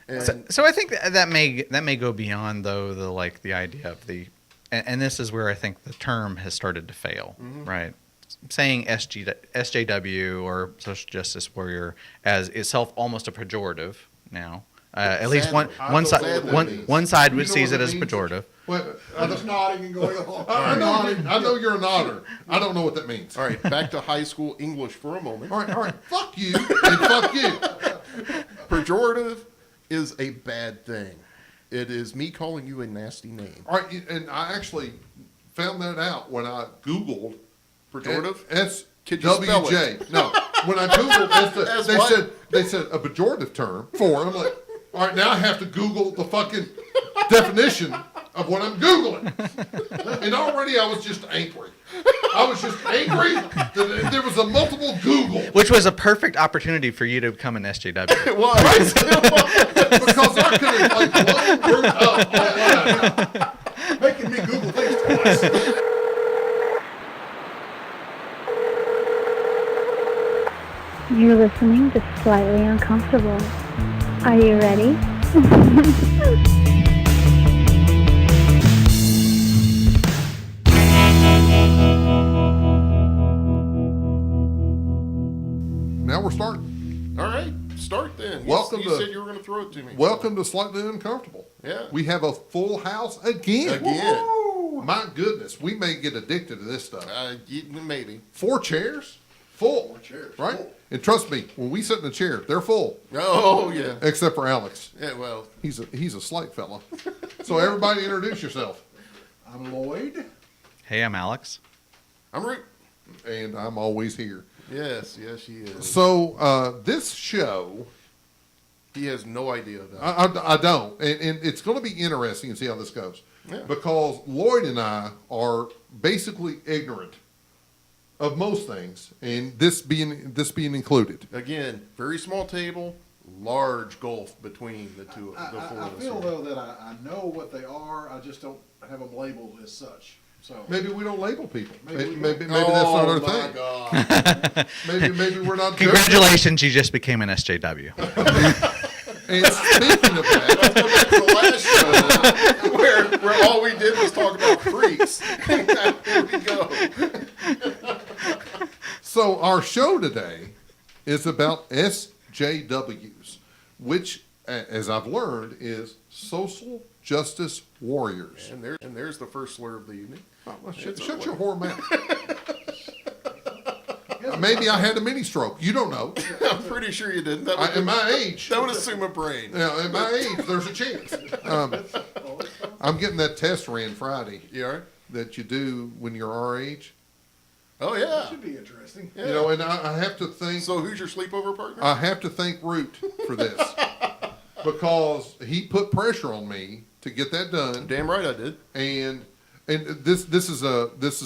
And So I think that may go beyond though the idea of and this is where I think the term has started to fail, right? Saying SJW or social justice warrior as itself almost a pejorative now. At least one side sees it as pejorative. I'm just nodding and going along. I know you're a nodder. I don't know what that means. all right, back to high school English for a moment. All right. Fuck you and fuck you. Pejorative is a bad thing. It is me calling you a nasty name. All right, and I actually found that out when I Googled Pejorative? Could you spell SWJ. it? No, when I Googled, As they what? said a pejorative term for. I'm like, all right, now I have to Google the fucking definition of what I'm Googling. And already I was just angry. I was just angry that there was a multiple Google. Which was a perfect opportunity for you to become an SJW. It was. Because I could have like blown Root up all that. Making me Google things twice. You're listening to Slightly Uncomfortable. Are you ready? Now we're starting. All right, start then. Welcome you to- said you were going to throw it to me. Welcome to Slightly Uncomfortable. Yeah. We have a full house again. Again. Woo! My goodness, we may get addicted to this stuff. Maybe. 4 chairs, full. 4 chairs, right? full. And trust me, when we sit in a chair, they're full. Oh, yeah. Except for Alex. Yeah, well. He's a slight fella. So everybody introduce yourself. I'm Lloyd. Hey, I'm Alex. I'm Root. And I'm always here. Yes, he is. So this show, He has no idea about it. I don't. And it's going to be interesting to see how this goes. Yeah. Because Lloyd and I are basically ignorant of most things, and this being included. Again, very small table, large gulf between the two, the four I of us. feel, here. though, that I know what they are. I just don't have them labeled as such. So Maybe we don't label people. Maybe we Maybe don't. that's not our my thing. God. Maybe we're not. Congratulations, you just became an SJW. And speaking of that, The last show where all we did was talk about freaks. Here we go. so our show today is about SJWs, which, as I've learned, is social justice warriors. And there's the first slur of the evening. Shut your whore mouth. Maybe I had a mini stroke. You don't know. I'm pretty sure you didn't. That would, At my age, that would assume a brain. at my age, there's a chance. I'm getting that test ran Friday You all right? that you do when you're our age. Oh, that yeah. should be interesting. Yeah. You know, and I have to thank So who's your sleepover partner? I have to thank Root for this because he put pressure on me to get that done. Damn right I did. And this is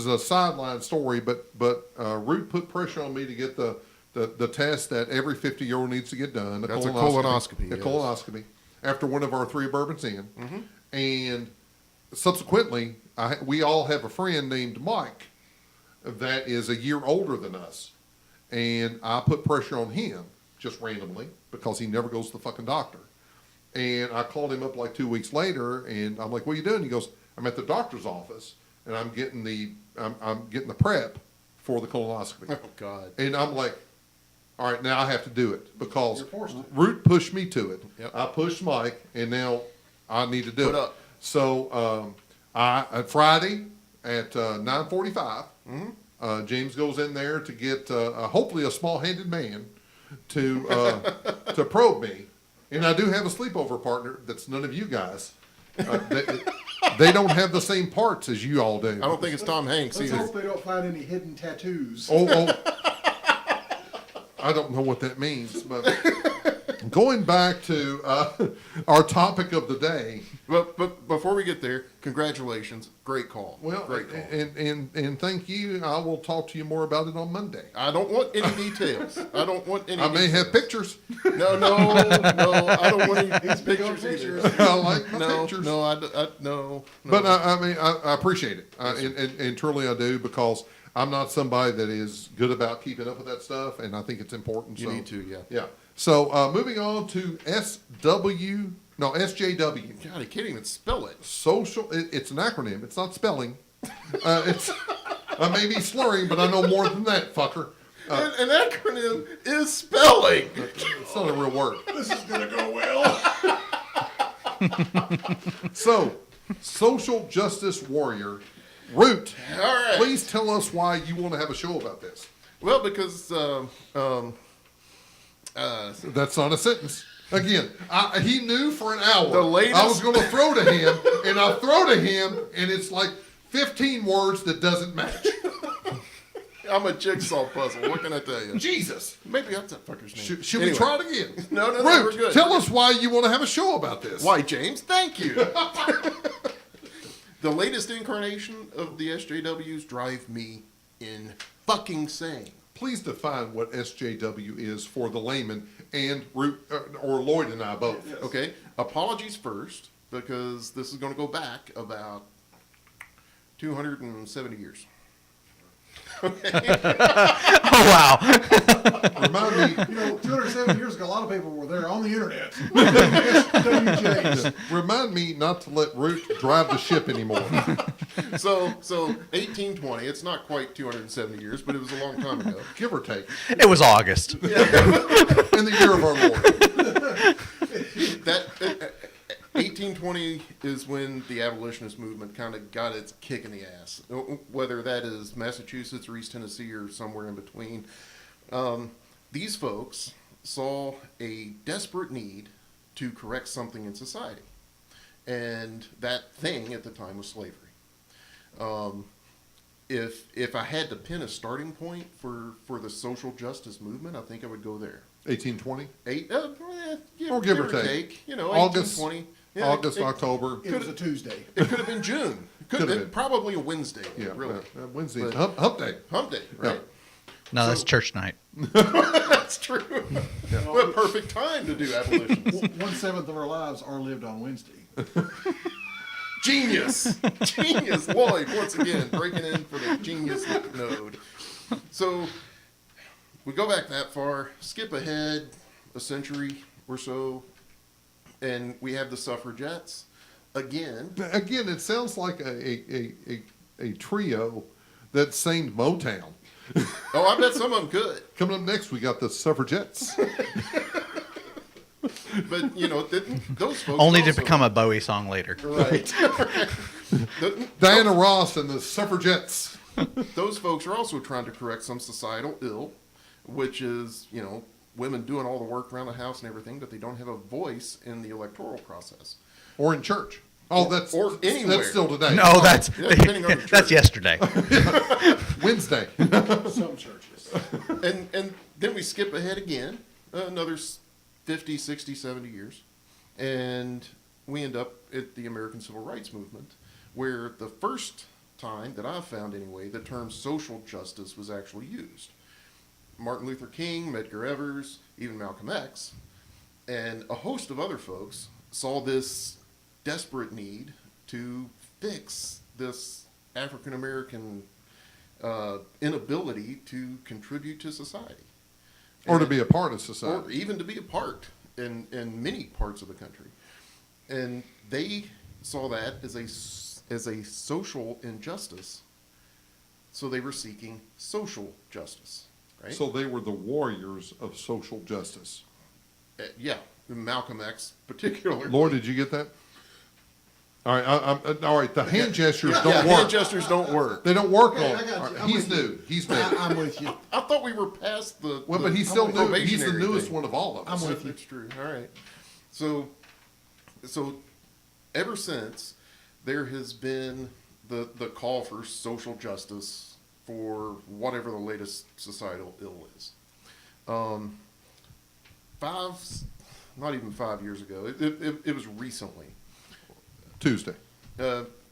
a sideline story, but Root put pressure on me to get the test that every 50-year-old needs to get done. That's a colonoscopy, A yes. colonoscopy after one of our 3 bourbons in, Mm-hmm. and subsequently, we all have a friend named Mike that is a year older than us, and I put pressure on him just randomly because he never goes to the fucking doctor. And I called him up like 2 weeks later, and I'm like, "What are you doing?" He goes, "I'm at the doctor's office, and I'm getting the prep for the colonoscopy." Oh, God. And I'm like, "All right, now I have to do it because You're forced to. Root pushed me to it. Yep. I pushed Mike, and now I need to do Put it." up. So Friday at 9:45, James goes in there to get hopefully a small-handed man to to probe me, and I do have a sleepover partner that's none of you guys. They don't have the same parts as you all do. I don't think it's Tom Hanks Let's either. hope they don't find any hidden tattoos. Oh, I don't know what that means, but going back to our topic of the day. But before we get there, congratulations. Great call. Well, Great call. and thank you. I will talk to you more about it on Monday. I don't want any details. I don't want any I may details. have pictures. No, I don't want any He's big on pictures pictures. either. I like my No, pictures. no. But I mean, I appreciate it, and truly I do, because I'm not somebody that is good about keeping up with that stuff, and I think it's important. You so, need to, yeah. Yeah. So moving on to SJW. God, I can't even spell it. Social. It's an acronym. It's not spelling. It's. I may be slurring, but I know more than that, fucker. An acronym is spelling. It's not a real word. This is gonna go well. So, social justice warrior, Root. All right. Please tell us why you want to have a show about this. Well, because That's not a sentence. Again, he knew for an hour. The latest- I was going to throw to him, and I throw to him, and it's like 15 words that doesn't match. I'm a jigsaw puzzle. What can I tell you? Jesus. Maybe that's that fucker's name. Should we Anyway. try it again? No, Root, we're good. tell us why you want to have a show about this. Why, James? Thank you. The latest incarnation of the SJWs drive me in fucking insane. Please define what SJW is for the layman and Root, or Lloyd and I both. Yes. Okay, apologies first, because this is going to go back about 270 years. Oh wow! Remind me, You know, 207 years ago, a lot of people were there on the internet. SWJs. remind me not to let Root drive the ship anymore. So 1820, it's not quite 270 years, but it was a long time ago. Give or take. It was August. In the year of our Lord. That 1820 is when the abolitionist movement kind of got its kick in the ass. Whether that is Massachusetts or East Tennessee or somewhere in between, these folks saw a desperate need to correct something in society, and that thing at the time was slavery. If I had to pin a starting point for the social justice movement, I think I would go there. 1820? Yeah, Or give or take. You know, August, 1820. Yeah, August, it- October. It was a Tuesday. It could have been June. Could have Could've been been. probably a Wednesday. Yeah, really. Wednesday. But- Hump day. Hump day, right? No, that's So- church night. That's true. What a perfect time to do abolitions. 1/7 of our lives are lived on Wednesday. Genius. Genius. Lloyd, once again, breaking in for the genius node. So we go back that far, skip ahead a century or so, and we have the suffragettes. Again, Again, it sounds like a trio that sang Motown. oh, I bet some of them could. Coming up next, we got the Suffragettes. But, you know, those folks Only to also- become a Bowie song later. Right. Diana Ross and the Suffragettes. Those folks are also trying to correct some societal ill, which is, you know, women doing all the work around the house and everything, but they don't have a voice in the electoral process. Or in church. Oh, Or anywhere. that's still today. No, that's Yeah, depending on the that's church. yesterday. Wednesday. Some churches. And then we skip ahead again, another 50, 60, 70 years, and we end up at the American Civil Rights Movement, where the first time that I've found anyway, the term social justice was actually used. Martin Luther King, Medgar Evers, even Malcolm X, and a host of other folks saw this desperate need to fix this African American inability to contribute to society. Or to be a part of society. Or even to be a part in many parts of the country. And they saw that as a social injustice, so they were seeking social justice, right? So they were the warriors of social justice. Yeah, Malcolm X particularly. Lloyd, did you get that? All right, all right. The hand gestures don't Yeah, work. hand gestures don't work. They don't work Okay, on. I got you. all right, I'm He's with you. new. He's new. I'm with you. I thought we were past the. Well, the but he's still new. He's the probationary newest thing. one of all of us. I'm with you. That's true. All right. So ever since, there has been the call for social justice for whatever the latest societal ill is. Not even 5 years ago. It was recently. Tuesday.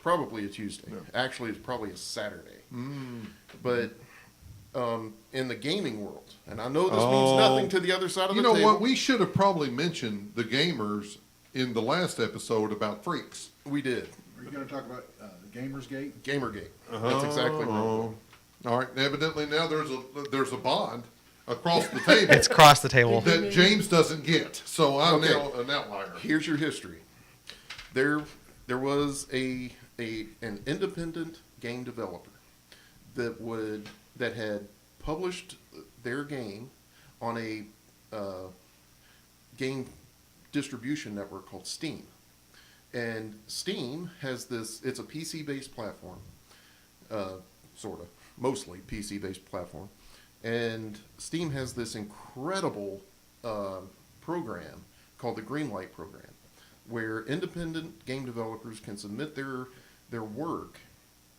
Probably a Tuesday. Yeah. Actually, it's probably a Saturday. But in the gaming world, and I know this means nothing to the other side of You the know table. what? We should have probably mentioned the gamers in the last episode about freaks. We did. Are you going to talk about the Gamersgate? Gamergate. That's exactly right. Oh. All right. Evidently now there's a bond. across the table It's across the table. that James doesn't get. So I'm Okay. now an outlier. Here's your history. There was an independent game developer that had published their game on a game distribution network called Steam. And Steam has this, it's a PC-based platform, sort of, mostly PC-based platform. And Steam has this incredible program called the Greenlight program, where independent game developers can submit their work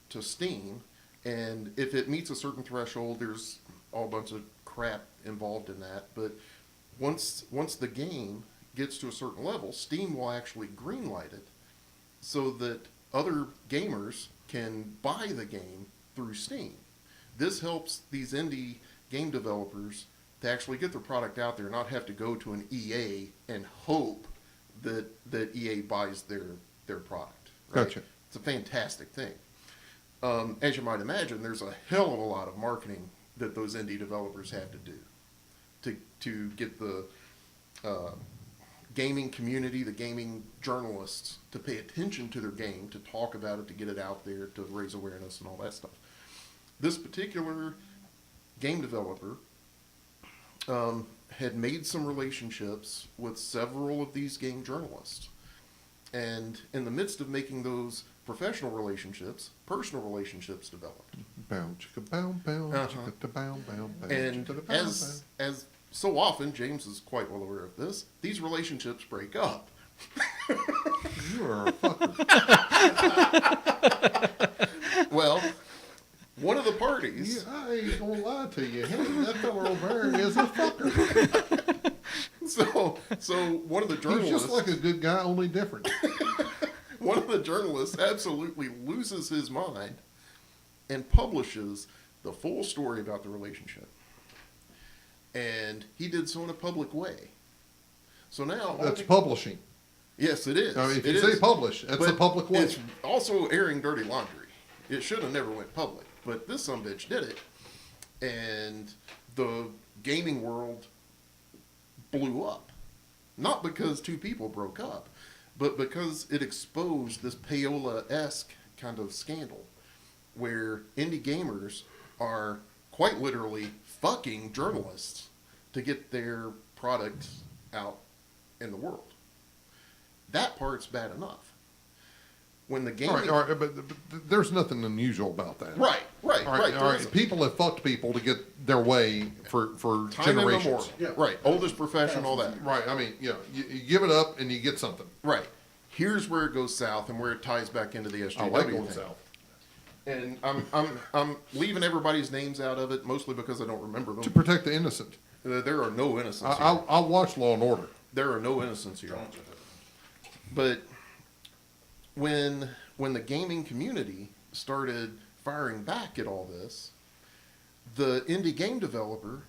to Steam, and if it meets a certain threshold, there's all bunch of crap involved in that, but once the game gets to a certain level, Steam will actually greenlight it so that other gamers can buy the game through Steam. This helps these indie game developers to actually get their product out there, not have to go to an EA and hope that EA buys their product. Right? Gotcha. It's a fantastic thing. As you might imagine, there's a hell of a lot of marketing that those indie developers have to do to get the gaming community, the gaming journalists, to pay attention to their game, to talk about it, to get it out there, to raise awareness and all that stuff. This particular game developer had made some relationships with several of these game journalists. And in the midst of making those professional relationships, personal relationships developed. Bow, chicka, bow, bow, Uh-huh. chicka, da, bow, bow, bow, And chicka, da, bow, as so often, James is quite well aware of this, these relationships break up. bow. You are a fucker. Well, one of the parties, Yeah, I ain't gonna lie to you. Hey, that fella over there is a fucker. so one of the He's journalists, just like a good guy, only different. one of the journalists absolutely loses his mind and publishes the full story about the relationship. And he did so in a public way. So now, That's publishing. yes, it is. Now, if It you say is. publish, that's a But public way. It's also airing dirty laundry. It should have never went public, but this sumbitch did it, and the gaming world blew up. Not because two people broke up, but because it exposed this payola-esque kind of scandal, where indie gamers are quite literally fucking journalists to get their product out in the world. That part's bad enough. When the gaming... All right, but there's nothing unusual about that. Right. All right, There all right. isn't. People have fucked people to get their way for Time generations. immemorial. Yeah. Right. Oldest profession, all that. Right. I mean, you give it up and you get something. Right. Here's where it goes south and where it ties back into the SJW I like going thing. south. And I'm leaving everybody's names out of it mostly because I don't remember To them. protect the innocent. There are no innocents here. I'll watch Law and Order. There are no innocents here. But when the gaming community started firing back at all this, the indie game developer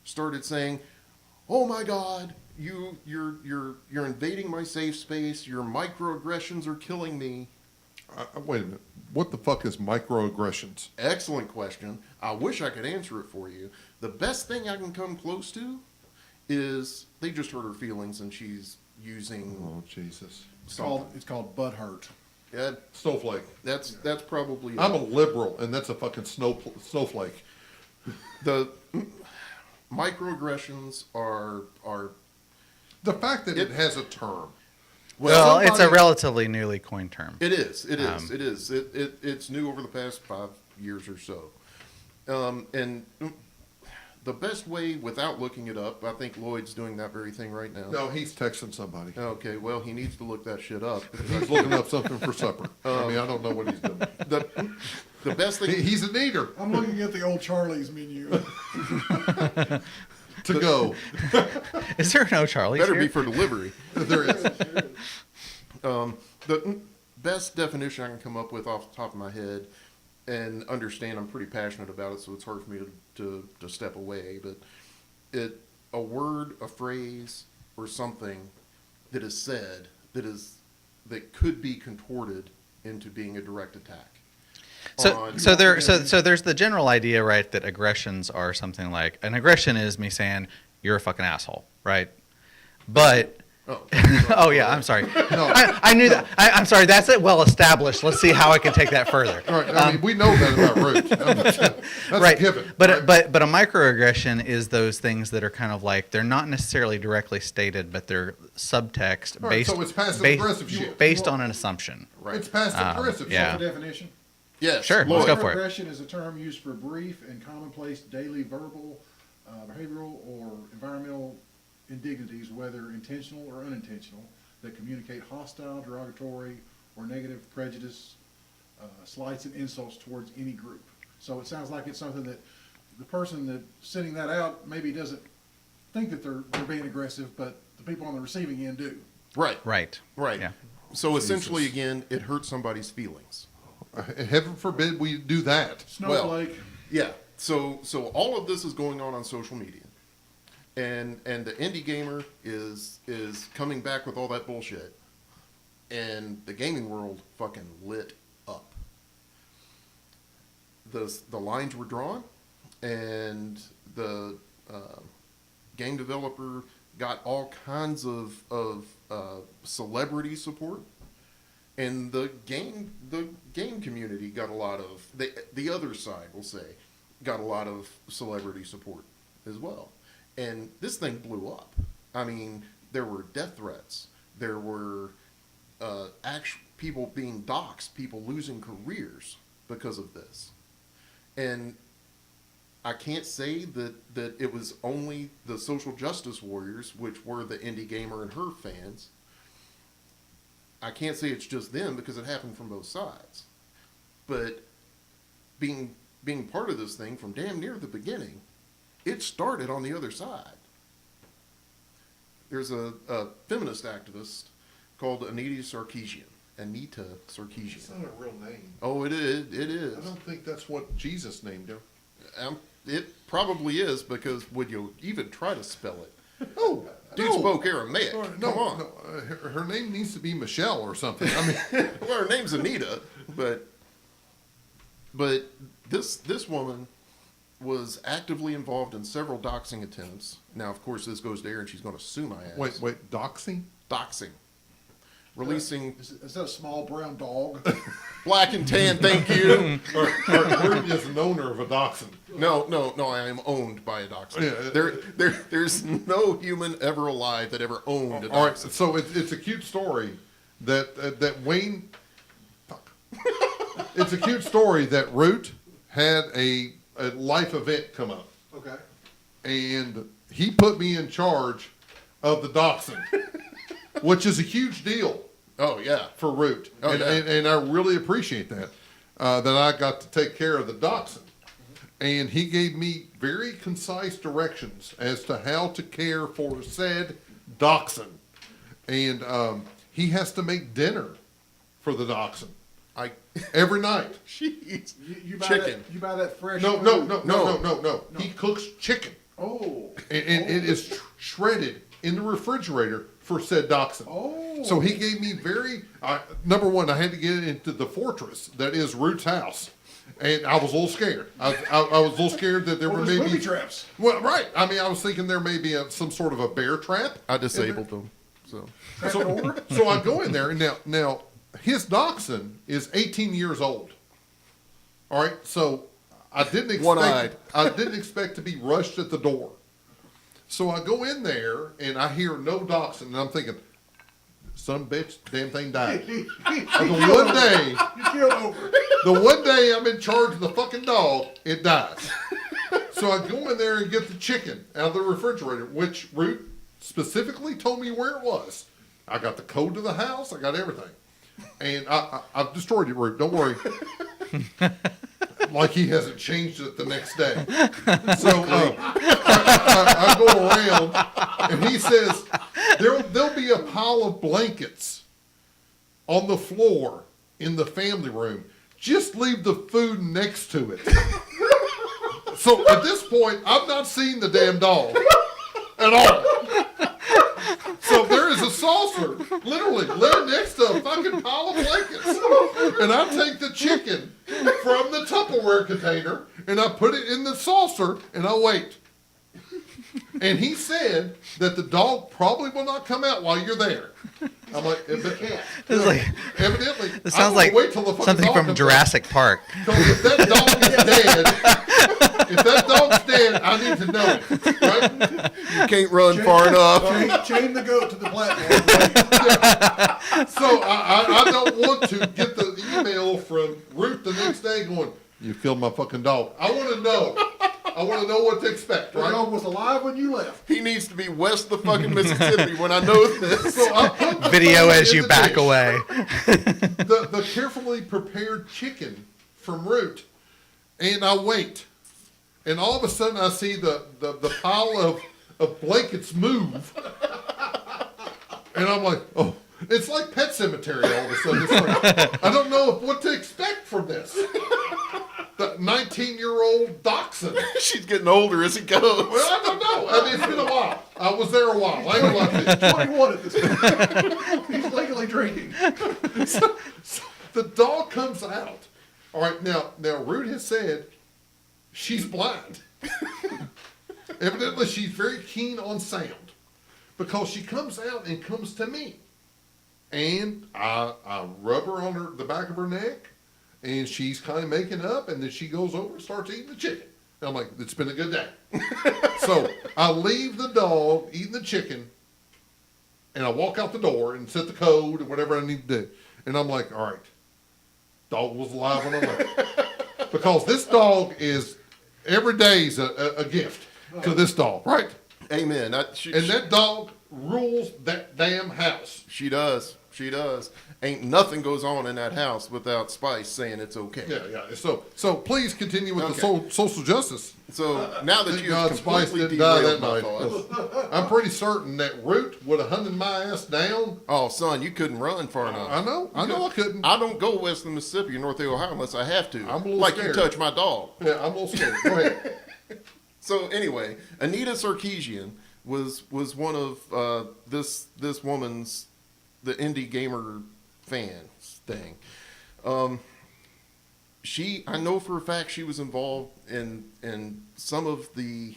started saying, "Oh my God, you're invading my safe space. Your microaggressions are killing me." Wait a minute. What the fuck is microaggressions? Excellent question. I wish I could answer it for you. The best thing I can come close to is they just hurt her feelings and she's using Oh, Jesus. something. It's called butt hurt. Yeah, Snowflake. that's probably it. I'm a liberal, and that's a fucking snowflake. The microaggressions are The fact that it has a term. Well, it's a somebody- relatively newly coined term. it is it's new over the past 5 years or so, and the best way without looking it up, I think Lloyd's doing that very thing right now. No, he's texting somebody. Okay, well he needs to look that shit up. He's looking up something for supper. I mean, I don't know what he's doing. The best thing He's an eater. I'm looking at the old Charlie's menu. To go. Is there no Charlie? better be for delivery. There is. The best definition I can come up with off the top of my head, and understand I'm pretty passionate about it, so it's hard for me to step away, but a word, a phrase, or something that is said that could be contorted into being a direct attack. So there's the general idea, right, that aggressions are something like an aggression is me saying you're a fucking asshole, right? But Oh, oh yeah, I'm sorry. I knew that. I'm sorry. That's it. Well established. Let's see how I can take that further. All right, I mean, we know that about Root. That's Right. a given. But right? but a microaggression is those things that are kind of like they're not necessarily directly stated, but they're subtext All right, based so it's passive based, aggressive shit. based on an assumption. right. It's passive aggressive yeah. shit. The definition. Yes. Sure, let's Lloyd. go for it. Microaggression is a term used for brief and commonplace daily verbal, behavioral, or environmental indignities, whether intentional or unintentional, that communicate hostile, derogatory, or negative prejudice, slights, and insults towards any group. So it sounds like it's something that the person that's sending that out maybe doesn't think that they're being aggressive, but the people on the receiving end do. Right. Right. Right. Yeah. So essentially, again, it hurts somebody's feelings. Heaven forbid we do that. Snowflake. Yeah. So all of this is going on social media, and the indie gamer is coming back with all that bullshit, and the gaming world fucking lit up. The lines were drawn, and the game developer got all kinds of celebrity support. And the game community got a lot of the other side, we'll say, got a lot of celebrity support as well. And this thing blew up. I mean, there were death threats. There were actual people being doxxed, people losing careers because of this. And I can't say that it was only the social justice warriors, which were the indie gamer and her fans. I can't say it's just them because it happened from both sides. But being part of this thing from damn near the beginning, it started on the other side. There's a feminist activist called Anita Sarkeesian. It's not a real name. Oh, it is. I don't think that's what Jesus named her. It probably is, because would you even try to spell it? Oh, Dude spoke Aramaic. No, Come on. no, her name needs to be Michelle or something. I mean, Well, her name's Anita, but this woman was actively involved in several doxing attempts. Now, of course, this goes to air, and she's going to sue my ass. wait, doxing? Doxing. Releasing Is that a small brown dog? black and tan, thank you. Or is an owner of a dachshund. No, I am owned by a dachshund. Yeah. There's no human ever alive that ever owned a All right, dachshund. so it's a cute story that Wayne. Fuck. It's a cute story that Root had a life event come up, Okay. and he put me in charge of the dachshund, which is a huge deal Oh, yeah. for Root, Oh, and, yeah. and I really appreciate that that I got to take care of the dachshund. And he gave me very concise directions as to how to care for said dachshund. And he has to make dinner for the dachshund every night. Jeez. You buy Chicken. That, you buy that fresh No. food? He cooks chicken. Oh. And it is shredded in the refrigerator for said dachshund. Oh. So he gave me number one, I had to get into the fortress that is Root's house. And I was a little scared. I was a little scared that there Well, were there's maybe booby traps. Well, right. I mean, I was thinking there may be some sort of a bear trap. I disabled them. So So I go in there, and now his dachshund is 18 years old. All right, so I didn't One-eyed. expect to be rushed at the door. So I go in there, and I hear no dachshund, and I'm thinking, son of a bitch, damn thing died. And the one day I'm in charge of the fucking dog, it dies. So I go in there and get the chicken out of the refrigerator, which Root specifically told me where it was. I got the code to the house, I got everything. And I've destroyed it, Root, don't worry. Like he hasn't changed it the next day. So I go around, and he says, there'll be a pile of blankets on the floor in the family room. Just leave the food next to it. So at this point, I've not seen the damn dog at all. So there is a saucer literally laying next to a fucking pile of blankets. And I take the chicken from Tupperware container and I put it in the saucer and I wait. And he said that the dog probably will not come out while you're there. I'm like, It's like, evidently, it I sounds wanna like wait till the fucking something dog from comes out. Jurassic Park. 'Cause if that dog is dead, if that dog's dead, I need to know it, right? You can't run far enough. Chain the goat to the platform. So I don't want to get the email from Ruth the next day going, you killed my fucking dog. I want to know. I want to know what to expect, The right? dog was alive when you left. He needs to be west of the fucking Mississippi when I know this. So I put the Video phone as in you the back dish. away. The carefully prepared chicken from Root, and I wait. And all of a sudden I see the pile of blankets move. And I'm like, oh, it's like Pet Cemetery all of a sudden. It's like, I don't know what to expect from this. The 19-year-old dachshund. She's getting older as it goes. Well, I don't know. I mean, it's been a while. I was there a while. I ain't gonna lie to you. 21 at this point. He's legally drinking. So the dog comes out. All right, now Root has said she's blind. Evidently, she's very keen on sound because she comes out and comes to me, and I rub her on the back of her neck, and she's kind of making up, and then she goes over and starts eating the chicken. And I'm like, it's been a good day. So I leave the dog eating the chicken, and I walk out the door and set the code and whatever I need to do. And I'm like, all right, dog was alive when I left. Because this dog is, every day's a gift to this dog, right? Amen. And that dog rules that damn house. She does. She does. Ain't nothing goes on in that house without Spice saying it's okay. Yeah. So please continue with Okay. the social justice. So now that Thank you've God Spice completely didn't die derailed that my night. thoughts. I'm pretty certain that Root would have hunted my ass down. Oh, son, you couldn't run far enough. I know I couldn't. I don't go west of the Mississippi or North Ohio unless I have to. I'm a little like scared. you touch my dog. Yeah, I'm a little scared. Go ahead. So anyway, Anita Sarkeesian was one of this woman's, the indie gamer fans thing. I know for a fact she was involved in some of the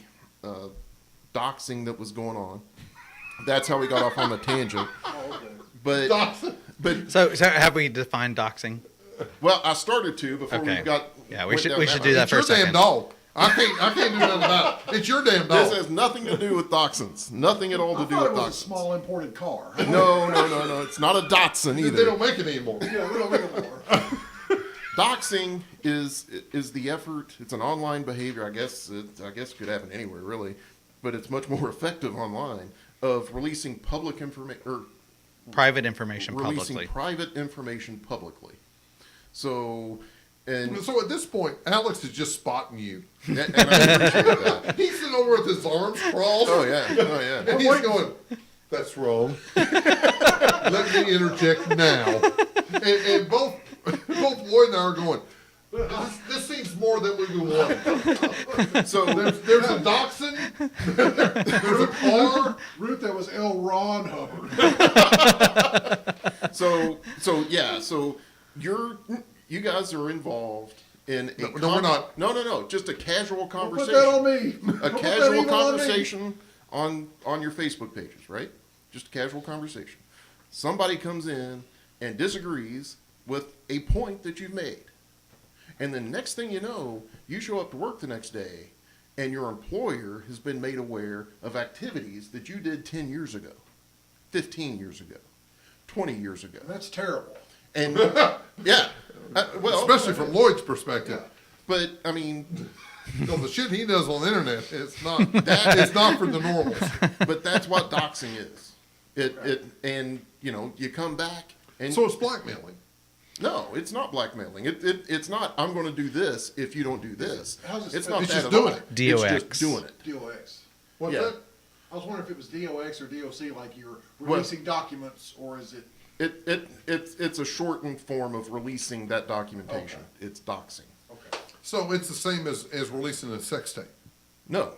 doxing that was going on. That's how we got off on a tangent. But Dawson. So have we defined doxing? well, I started to before Okay. we got. Yeah, we went should down do that It's for your a second. damn dog. I can't do nothing about it. It's your damn dog. This has nothing to do with dachshunds. Nothing at all to I do thought with it was a dachshunds. small imported car. No. It's not a Datsun They either. don't make it anymore. Yeah, we don't make it more. Doxing is the effort. It's an online behavior. I guess it could happen anywhere really, but it's much more effective online of releasing public information or Private information releasing publicly. private information publicly. So, and So at this point, Alex is just spotting you. and I appreciate that. He's sitting over with his arms crossed. Oh yeah. And he's going, that's wrong. Let me interject now. And both Lloyd and I are going, this seems more than we want. So There's a dachshund. There's a car. Root, that was L. Ron Hubbard. So you guys are involved in a No, we're not. No, just a casual Don't conversation. put that on me. A Don't put that casual evil on me. conversation on your Facebook pages, right? Just a casual conversation. Somebody comes in and disagrees with a point that you've made. And then next thing you know, you show up to work the next day and your employer has been made aware of activities that you did 10 years ago, 15 years ago, 20 years ago. That's terrible. And yeah, well, Especially from Lloyd's perspective. but I mean, Because the shit he does on the internet, it's not for the normals. but that's what doxing is. And you come back and So it's blackmailing. no, it's not blackmailing. It's not. I'm going to do this if you don't do this. How's it It's spelled? not It's that just at all. doing it. It's DOX. just doing it. DOX. What's Yeah. that? I was wondering if it was DOX or DOC, like you're releasing documents, or is it? It's a shortened form of releasing that documentation. Okay. It's doxing. Okay. So it's the same as releasing a sex tape. No,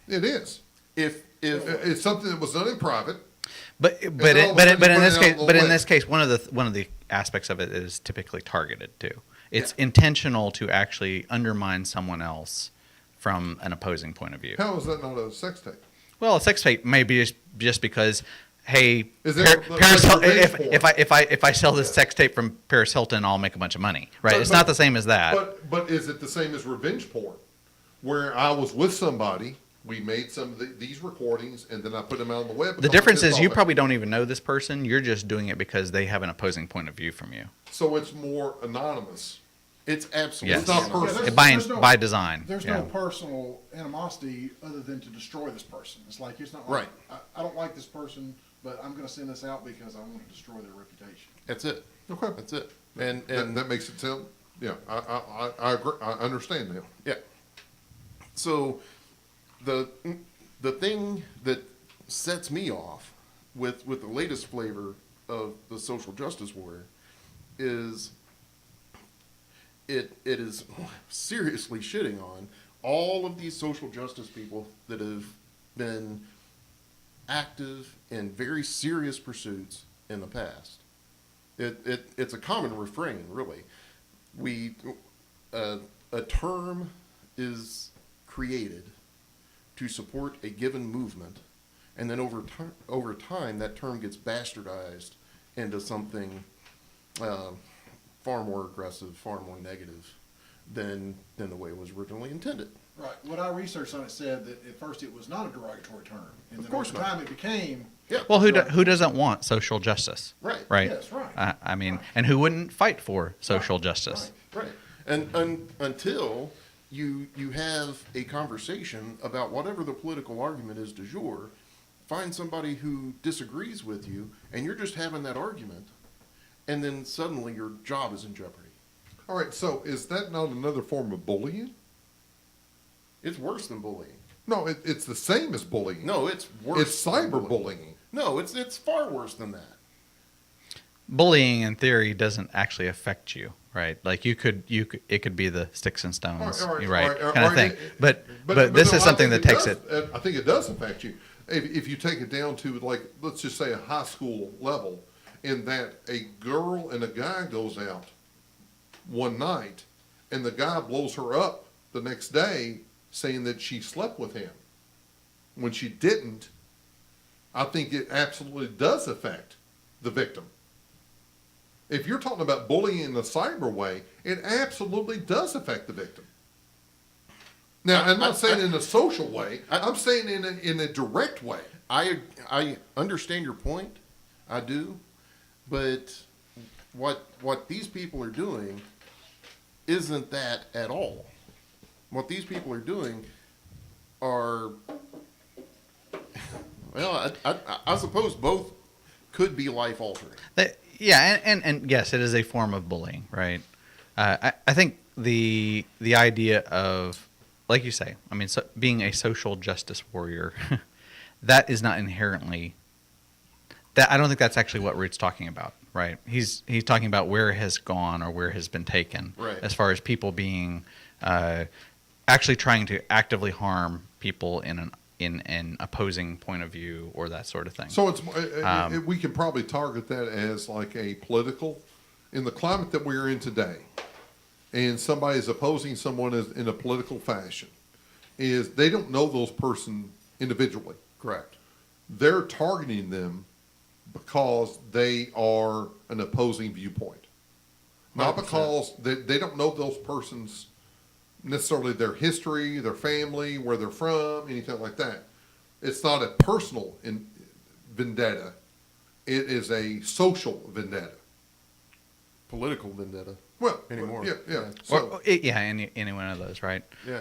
It is. if It's something that was done in private. But all of a sudden you in put this it case, out on the but in web. this case, one of the aspects of it is typically targeted too. It's intentional to actually undermine someone else from an opposing point of view. How is that not a sex tape? Well, a sex tape may be just because, hey, Is that Paris like Hilton, revenge porn? if I sell this sex tape from Paris Hilton, I'll make a bunch of money, right? But- It's but- not the same as that. But is it the same as revenge porn, where I was with somebody, we made some of these recordings, and then I put them out on the web? The because difference it's is all you that. probably don't even know this person. You're just doing it because they have an opposing point of view from you. So it's more anonymous. It's absolutely Yes. It's not not personal. there's- By, there's no- by design. There's yeah. no personal animosity other than to destroy this person. It's like, it's not like, Right. I don't like this person, but I'm gonna send this out because I want to destroy their reputation. That's it. Okay. That's it. And That makes it sound, yeah, I agree, I understand now. yeah. So the thing that sets me off with the latest flavor of the social justice warrior is it is seriously shitting on all of these social justice people that have been active in very serious pursuits in the past. It's a common refrain, really. A term is created to support a given movement, and then over time that term gets bastardized into something far more aggressive, far more negative than the way it was originally intended. Right. What I researched on it said that at first it was not a derogatory term. And Of then course over not. time it became. Yeah. Well, who doesn't want social justice? Right. Right. Yes, right. I mean, and who wouldn't fight for social justice? Right. And until you have a conversation about whatever the political argument is du jour, find somebody who disagrees with you, and you're just having that argument, and then suddenly your job is in jeopardy. All right, so is that not another form of bullying? It's worse than bullying. No, it's the same as bullying. No, it's worse. It's than cyberbullying. No, it's far worse than that. Bullying, in theory, doesn't actually affect you, right? Like it could be the sticks and stones, right? Kind of thing. But this no, is something I that think takes it. I think it does affect you. If you take it down to, like, let's just say a high school level, in that a girl and a guy goes out one night, and the guy blows her up the next day saying that she slept with him when she didn't, I think it absolutely does affect the victim. If you're talking about bullying in a cyber way, it absolutely does affect the victim. Now, I'm not saying in a social way. I'm saying in a direct way. I understand your point. I do. But what these people are doing isn't that at all. What these people are doing are, well, I suppose both could be life altering. Yeah, and yes, it is a form of bullying, right? I think the idea of, like you say, I mean, so being a social justice warrior, that is not inherently that. I don't think that's actually what Root's talking about, right? He's talking about where it has gone or where it has been taken, Right. as far as people being actually trying to actively harm people in an opposing point of view or that sort of thing. So we can probably target that as like a political, in the climate that we're in today, and somebody is opposing someone in a political fashion, is they don't know those person individually. Correct. They're targeting them because they are an opposing viewpoint. Not 100%. because they don't know those persons necessarily, their history, their family, where they're from, anything like that. It's not a personal vendetta. It is a social vendetta. Political vendetta. Well, Anymore. yeah. Yeah. So, any one of those, right? Yeah.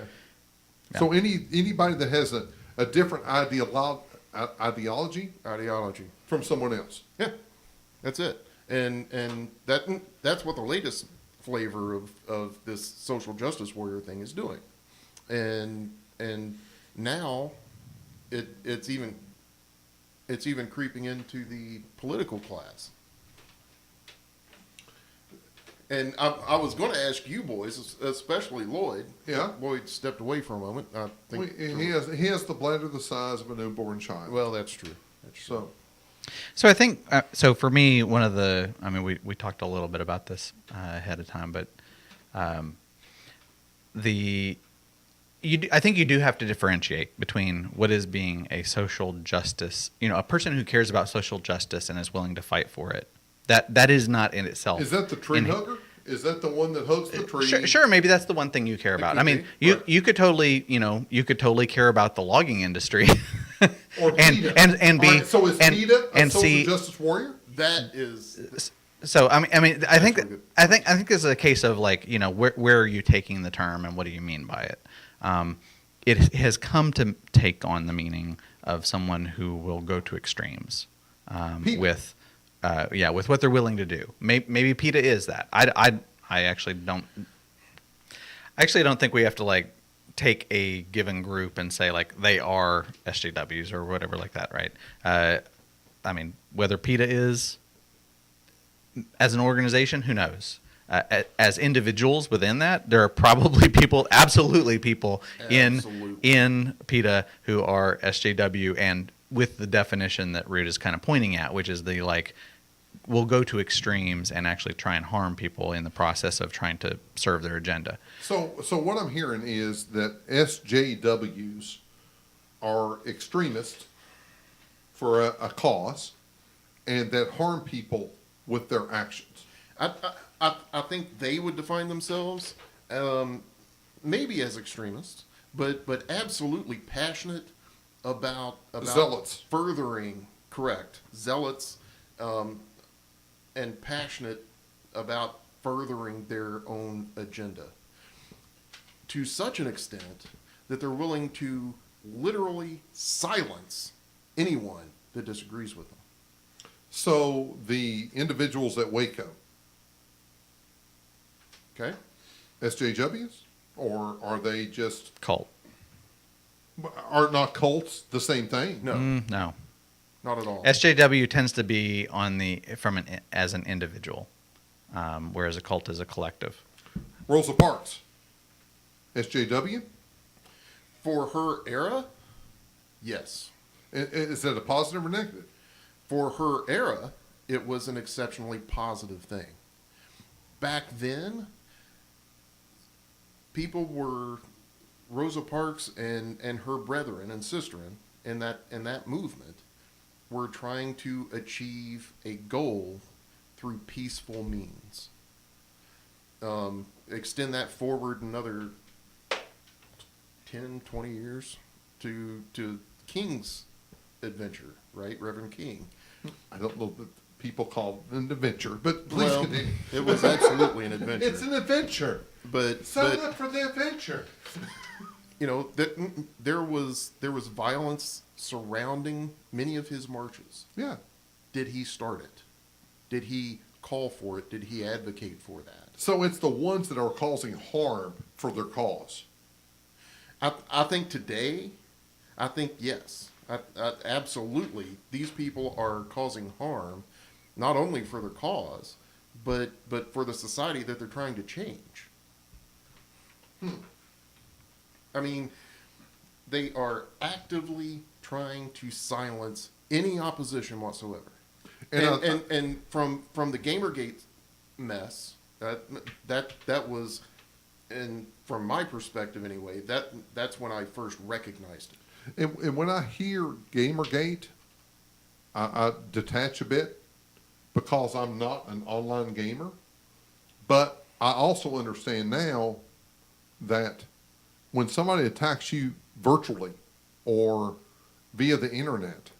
so anybody that has a different ideology Ideology. from someone else. Yeah. That's it. And that's what the latest flavor of this social justice warrior thing is doing. And now it's even creeping into the political class. And I was going to ask you boys, especially Lloyd. Yeah. Lloyd stepped away for a moment. I think. He has the bladder the size of a newborn child. Well, that's true. That's true. So I think so for me, one of the, I mean, we talked a little bit about this ahead of time, but I think you do have to differentiate between what is being a social justice, a person who cares about social justice and is willing to fight for it. That is not in itself. Is that the tree in- hugger? Is that the one that hugs the tree? Sure, maybe that's the one thing you care about. could I mean, be, you right. you could totally, you could totally care about the logging industry, Or and PETA. and be All right, so is and, PETA a and social see. justice warrior? That is So I mean, I think really good. I think this is a case of like, where are you taking the term and what do you mean by it? It has come to take on the meaning of someone who will go to extremes PETA. with what they're willing to do. Maybe PETA is that. I actually don't. I actually don't think we have to like take a given group and say like they are SJWs or whatever like that, right? I mean, whether PETA is as an organization, who knows? As individuals within that, there are probably people, absolutely people Absolutely. in PETA who are SJW, and with the definition that Root is kind of pointing at, which is the like, will go to extremes and actually try and harm people in the process of trying to serve their agenda. So what I'm hearing is that SJWs are extremists for a cause, and that harm people with their actions. I think they would define themselves maybe as extremists, but absolutely passionate about Zealots. furthering, correct, zealots, and passionate about furthering their own agenda to such an extent that they're willing to literally silence anyone that disagrees with them. So the individuals at Waco, Okay? SJWs, or are they just, Cult. are not cults the same thing? No, No. not at all. SJW tends to be as an individual, whereas a cult is a collective. Rosa Parks, SJW? For her era, yes. Is that a positive or negative? For her era, it was an exceptionally positive thing. Back then, people were Rosa Parks and her brethren and sisterin in that movement were trying to achieve a goal through peaceful means. Extend that forward another 10, 20 years to King's adventure, right? Reverend King. I don't know that people call it an adventure, but please Well, continue. it was absolutely an adventure. It's an adventure. but Sign up for the adventure. there was violence surrounding many of his marches. Yeah. Did he start it? Did he call for it? Did he advocate for that? So it's the ones that are causing harm for their cause. I think today, yes. Absolutely, these people are causing harm, not only for their cause, but for the society that they're trying to change. I mean, they are actively trying to silence any opposition whatsoever. And from the Gamergate mess, that was, and from my perspective anyway, that's when I first recognized it. And when I hear Gamergate, I detach a bit because I'm not an online gamer. But I also understand now that when somebody attacks you virtually or via the internet,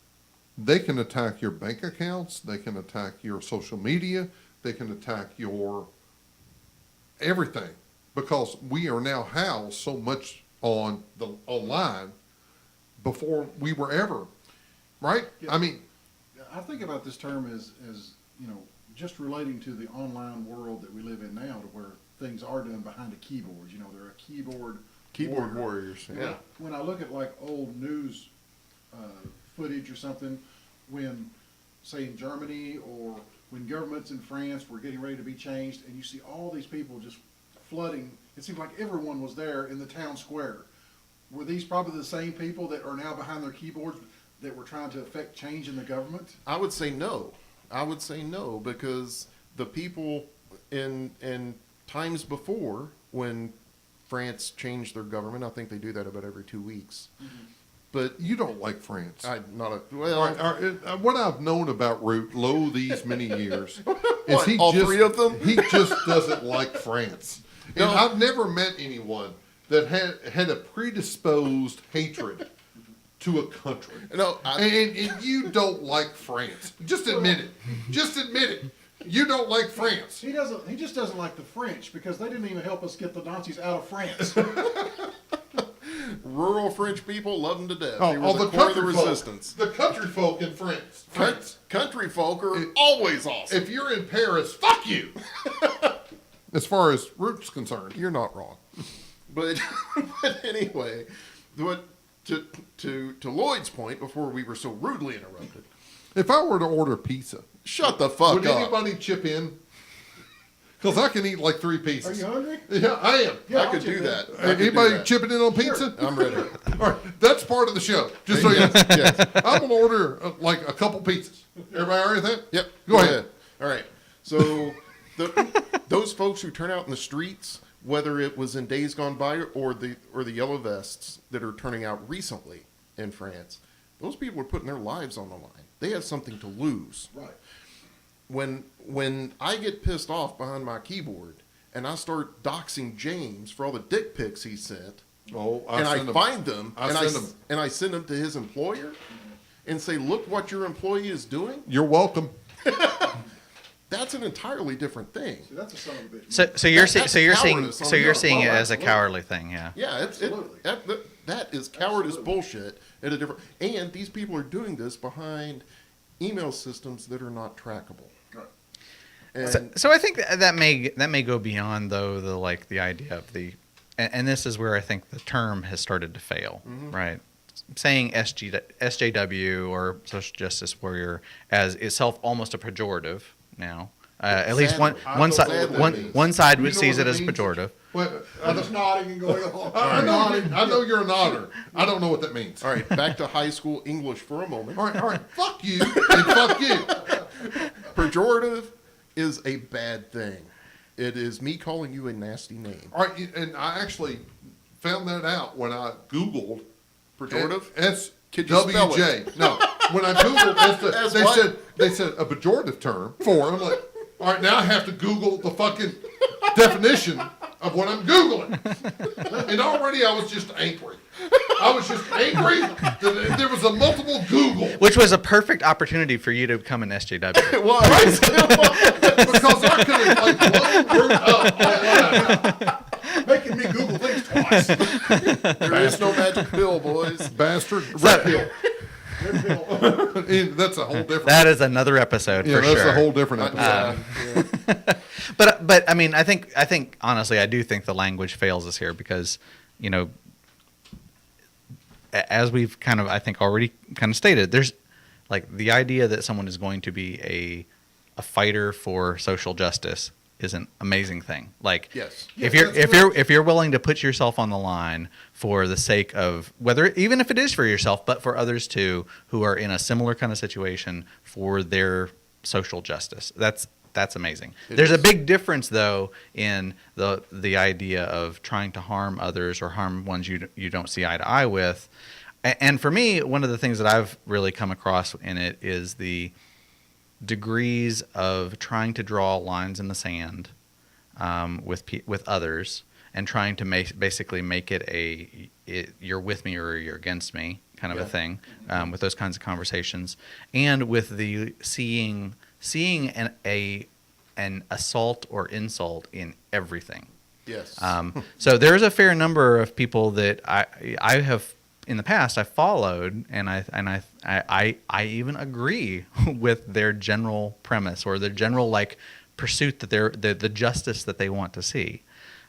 they can attack your bank accounts, they can attack your social media, they can attack your everything, because we are now housed so much on the online before we were ever, right? Yeah. I mean, I think about this term as just relating to the online world that we live in now, to where things are done behind a keyboard. They're a keyboard Warriors. Yeah. When I look at like old news footage or something, when, say, in Germany or when governments in France were getting ready to be changed, and you see all these people just flooding, it seems like everyone was there in the town square. Were these probably the same people that are now behind their keyboards that were trying to affect change in the government? I would say no. Because the people in times before when France changed their government. I think they do that about every 2 weeks. But You don't like France. I not a All well. right, what I've known about Root lo these many years is What, all three of them? He just doesn't like France. And No. I've never met anyone that had a predisposed hatred to a country. No, And you don't like France. Just admit it. Just admit it. You don't like France. He doesn't. He just doesn't like the French because they didn't even help us get the Nazis out of France. rural French people love them to death. Oh, They were the core of the resistance. The country folk in France. Country folk are always awesome. If you're in Paris, fuck you. As far as Root's concerned. You're not wrong. But but anyway, what to Lloyd's point before we were so rudely interrupted. If I were to order pizza, Shut the fuck would up. anybody chip in? Because I can eat like 3 Are pieces. you hungry? Yeah, I am. Yeah, I I'll could chip do in. that. I could do Anybody that. chipping in on pizza? I'm ready. All right, that's part of the show. Just so you know. Yes. I'm going to order like a couple pizzas. Everybody all right with that? Yep. Go ahead. All right. So those folks who turn out in the streets, whether it was in days gone by or the yellow vests that are turning out recently in France, those people are putting their lives on the line. They have something to lose. Right. When I get pissed off behind my keyboard and I start doxing James for all the dick pics he sent, Oh, and I find them, I and send them. and I send them to his employer, and say, "Look what your employee is doing." You're welcome. That's an entirely different thing. See, that's a son of a bitch. So you're That's seeing cowardice on so the you're other seeing it level. as a Absolutely. cowardly thing, yeah. Yeah, Absolutely. that is cowardice Absolutely. bullshit at a different. And these people are doing this behind email systems that are not trackable. Right. And So I think that may go beyond though the idea of the, and this is where I think the term has started to fail, right? Saying SJW or social justice warrior as itself almost a pejorative now. At least Sadly. one I one don't side know what that one means. one side Do you know sees what it it as means? pejorative. Well, I'm just nodding and going along. I know you're a nodder. I don't know what that means. all right, back to high school English for a moment. All right. Fuck you and fuck you. Pejorative is a bad thing. It is me calling you a nasty name. All right, and I actually found that out when I Googled Pejorative? Could you spell SWJ. it? No, when I Googled, As they what? said a pejorative term for. I'm like, all right, now I have to Google the fucking definition of what I'm Googling. And already I was just angry. I was just angry that there was a multiple Google Which was a perfect opportunity for you to become an SJW. It was. because I could have like blown Root up online. Making me Google things twice. There is no magic pill, boys. Bastard. Red pill. And that's a whole different. That is another episode yeah, for that's sure. a whole different episode. Yeah. But I mean, I think honestly, I do think the language fails us here because, you know, as we've kind of I think already kind of stated, there's like the idea that someone is going to be a fighter for social justice is an amazing thing. Like, Yes. if Yeah, you're that's if you're willing to put yourself on the line for the sake of whether even if it is for yourself, but for others too who are in a similar kind of situation for their social justice, that's amazing. There's a big difference though in the idea of trying to harm others or harm ones you don't see eye to eye with. And for me, one of the things that I've really come across in it is the degrees of trying to draw lines in the sand with others and trying to basically make it you're with me or you're against me kind of a thing with those kinds of conversations, and with the seeing an assault or insult in everything. Yes. So there's a fair number of people that I have in the past I followed, and I even agree with their general premise or their general like pursuit that the justice that they want to see.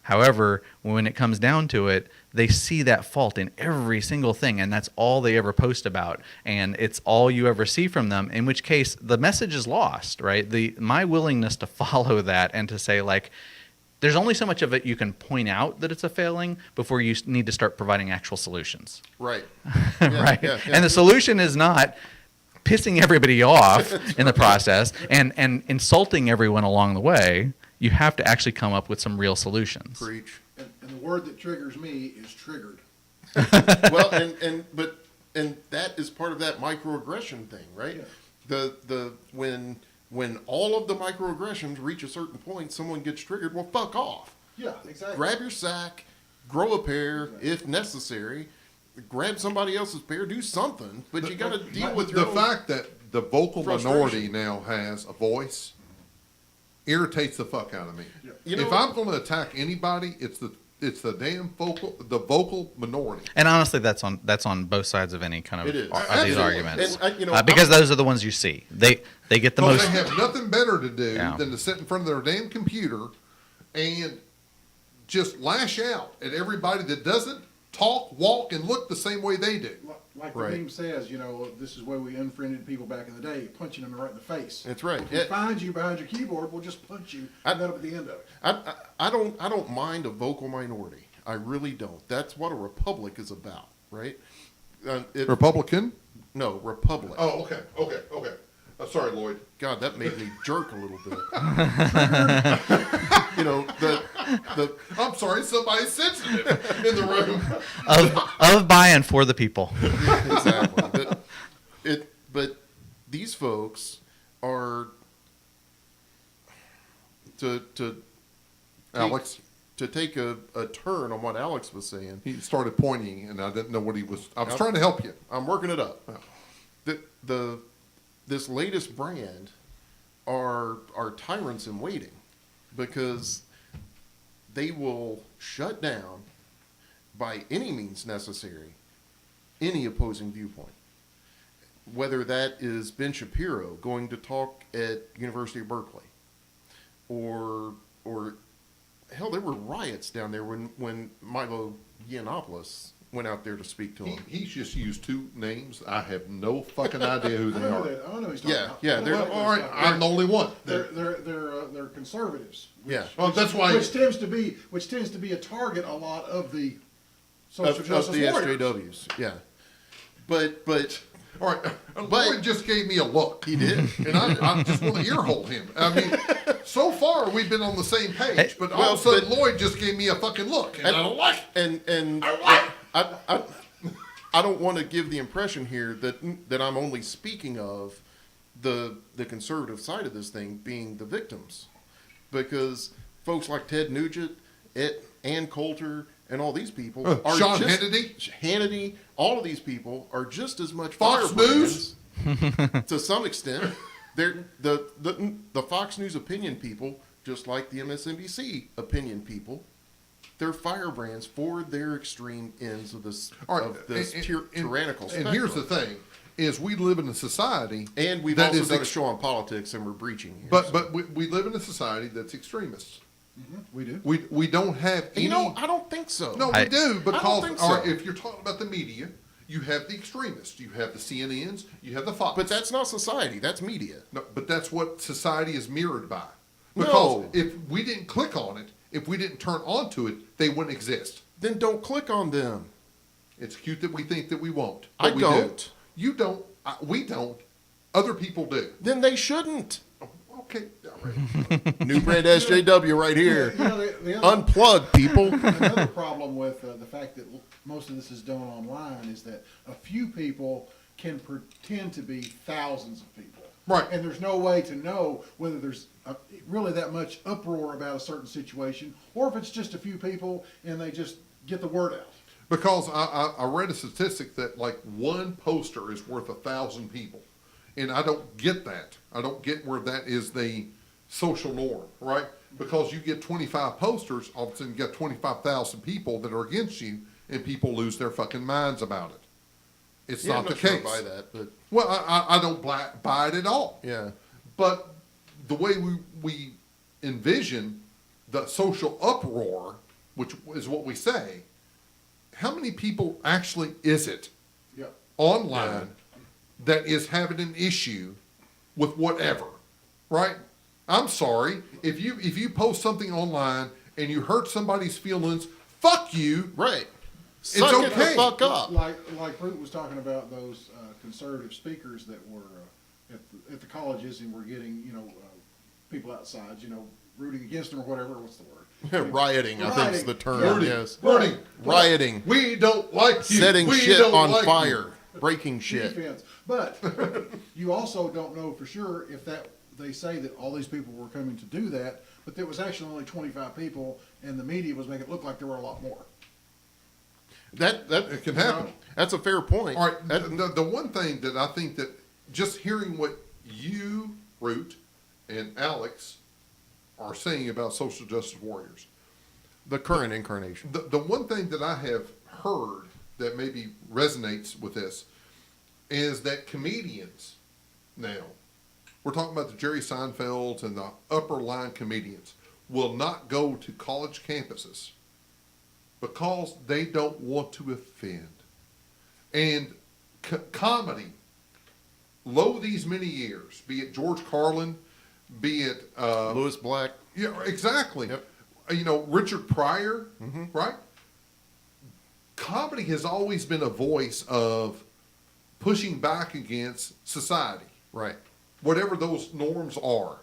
However, when it comes down to it, they see that fault in every single thing, and that's all they ever post about, and it's all you ever see from them, in which case the message is lost, right? My willingness to follow that and to say, like, there's only so much of it you can point out that it's a failing before you need to start providing actual solutions. Right. Right? yeah. And the solution is not pissing everybody off in the process and insulting everyone along the way. You have to actually come up with some real solutions. Preach. And the word that triggers me is triggered. Well, and that is part of that microaggression thing, right? Yeah. The when all of the microaggressions reach a certain point, someone gets triggered. Well, fuck off. Yeah, exactly. Grab your sack, grow a pair if necessary. Grab somebody else's pair, do something, but you got to deal with your the own. fact that the vocal frustration. minority now has a voice irritates the fuck out of me. Yeah. You know- if I'm going to attack anybody, it's the damn vocal minority. And honestly, that's on both sides of any kind of It is. these Absolutely. arguments. And, you know, Because those are the ones you see. They get the Because most. they have nothing better to do Yeah. than to sit in front of their damn computer and just lash out at everybody that doesn't talk, walk, and look the same way they do. Like Right. the meme says, this is where we unfriended people back in the day, punching them right in the face. That's right. If we Yeah. find you behind your keyboard, we'll just punch you, and that'll be the end of it. I don't mind a vocal minority. I really don't. That's what a republic is about, right? Republican? No, republic. Oh, okay. Sorry, Lloyd. God, that made me jerk a little bit. You know, the I'm sorry, somebody's sensitive in the room. of by and for the people. exactly. But these folks are to Alex, take a turn on what Alex was saying. he started pointing, and I didn't know what he was. I was trying to help you. I'm working it up. This latest brand are tyrants in waiting, because they will shut down by any means necessary any opposing viewpoint. Whether that is Ben Shapiro going to talk at University of Berkeley, or hell, there were riots down there when Milo Yiannopoulos went out there to speak to him. He's just used two names. I have no fucking idea who they are. I know he's talking Yeah, about. yeah, I know they're- what All right, he's talking I'm the only one. about. They're conservatives. Yeah. Oh, that's why. Which tends to be a target a lot of the social of justice the warriors. SJWs, yeah. But All right, Lloyd just gave me a look. he did. And I just want to earhole him. I mean, so far we've been on the same page, Hey, but all well, of a sudden but- Lloyd just gave me a fucking look, and I don't like it. And I don't want to give the impression here that I'm only speaking of the conservative side of this thing being the victims, because folks like Ted Nugent, Ann Coulter, and all these people are Sean just, Hannity? all of these people are just as much Fox firebrands to some extent. They're the Fox News opinion people, just like the MSNBC opinion people. They're firebrands for their extreme ends of this All right, tyrannical spectrum. And here's the thing: is we live in a society, And we've that also is done a show on politics, and we're breaching here. but we live in a society that's extremist. We do. We don't have any. you know, I don't think so. No, I- we do, because think all right, so. if you're talking about the media, you have the extremists, you have the CNNs, you have the Fox. But that's not society. That's media. No, but that's what society is mirrored by. No. Because if we didn't click on it, if we didn't turn onto it, they wouldn't exist. Then don't click on them. It's cute that we think that we won't. I but we don't. Do. You don't. We don't. Other people do. Then they shouldn't. Okay. All right. New brand SJW right here. You know, the other, Unplug, people. another problem with the fact that most of this is done online is that a few people can pretend to be thousands of people. Right. And there's no way to know whether there's really that much uproar about a certain situation, or if it's just a few people and they just get the word out. Because I read a statistic that like one poster is worth 1,000 people. And I don't get that. I don't get where that is the social norm, right? Because you get 25 posters, all of a sudden you got 25,000 people that are against you, and people lose their fucking minds about it. It's Yeah, not I'm the not sure I case. buy that, but Well, I don't buy it at all. yeah. But the way we envision the social uproar, which is what we say, how many people actually is it Yeah. online that is having an issue with whatever, right? I'm sorry, if you post something online and you hurt somebody's feelings, fuck you. Right. Suck it okay. the fuck up. Like Root was talking about those conservative speakers that were at the colleges and were getting people outside, rooting against them or whatever. What's the word? Rioting, I think is the term. Rioting. Yes, Rooting. rioting, We don't like you. setting We shit don't on like fire, you. breaking shit. Defense. But you also don't know for sure if they say that all these people were coming to do that, but there was actually only 25 people, and the media was making it look like there were a lot more. That It can happen. That's a fair point. All right. That- The one thing that I think that just hearing what you, Root, and Alex are saying about social justice warriors, the current incarnation. the one thing that I have heard that maybe resonates with this is that comedians now, we're talking about the Jerry Seinfelds and the upper line comedians, will not go to college campuses because they don't want to offend. And comedy, lo these many years, be it George Carlin, be it Lewis Black. yeah, exactly. Yep. Richard Pryor, right? Comedy has always been a voice of pushing back against society, Right. whatever those norms are.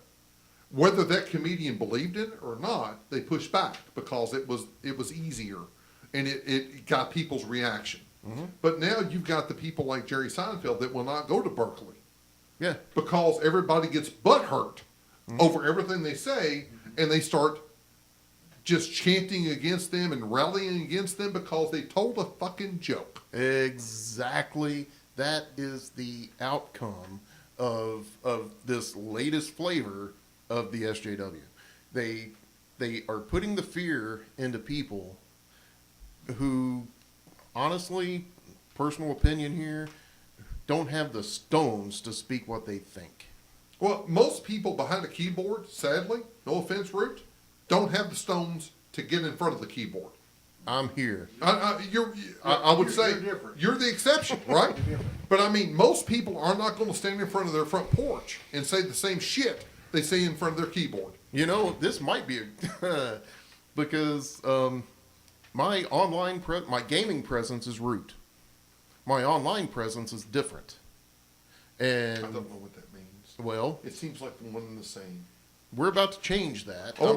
Whether that comedian believed it or not, they pushed back because it was easier, and it got people's reaction. But now you've got the people like Jerry Seinfeld that will not go to Berkeley Yeah. because everybody gets butthurt over everything they say, and they start just chanting against them and rallying against them because they told a fucking joke. Exactly. That is the outcome of this latest flavor of the SJW. They are putting the fear into people who, honestly, personal opinion here, don't have the stones to speak what they think. Well, most people behind a keyboard, sadly, no offense, Root, don't have the stones to get in front of the keyboard. I'm here. I would You're say different. you're the exception, right? You're different. But I mean, most people are not going to stand in front of their front porch and say the same shit they say in front of their keyboard. This might be because my my gaming presence is root. My online presence is different. And I don't know what that means. well, It seems like one and the same. we're about to change that. Hang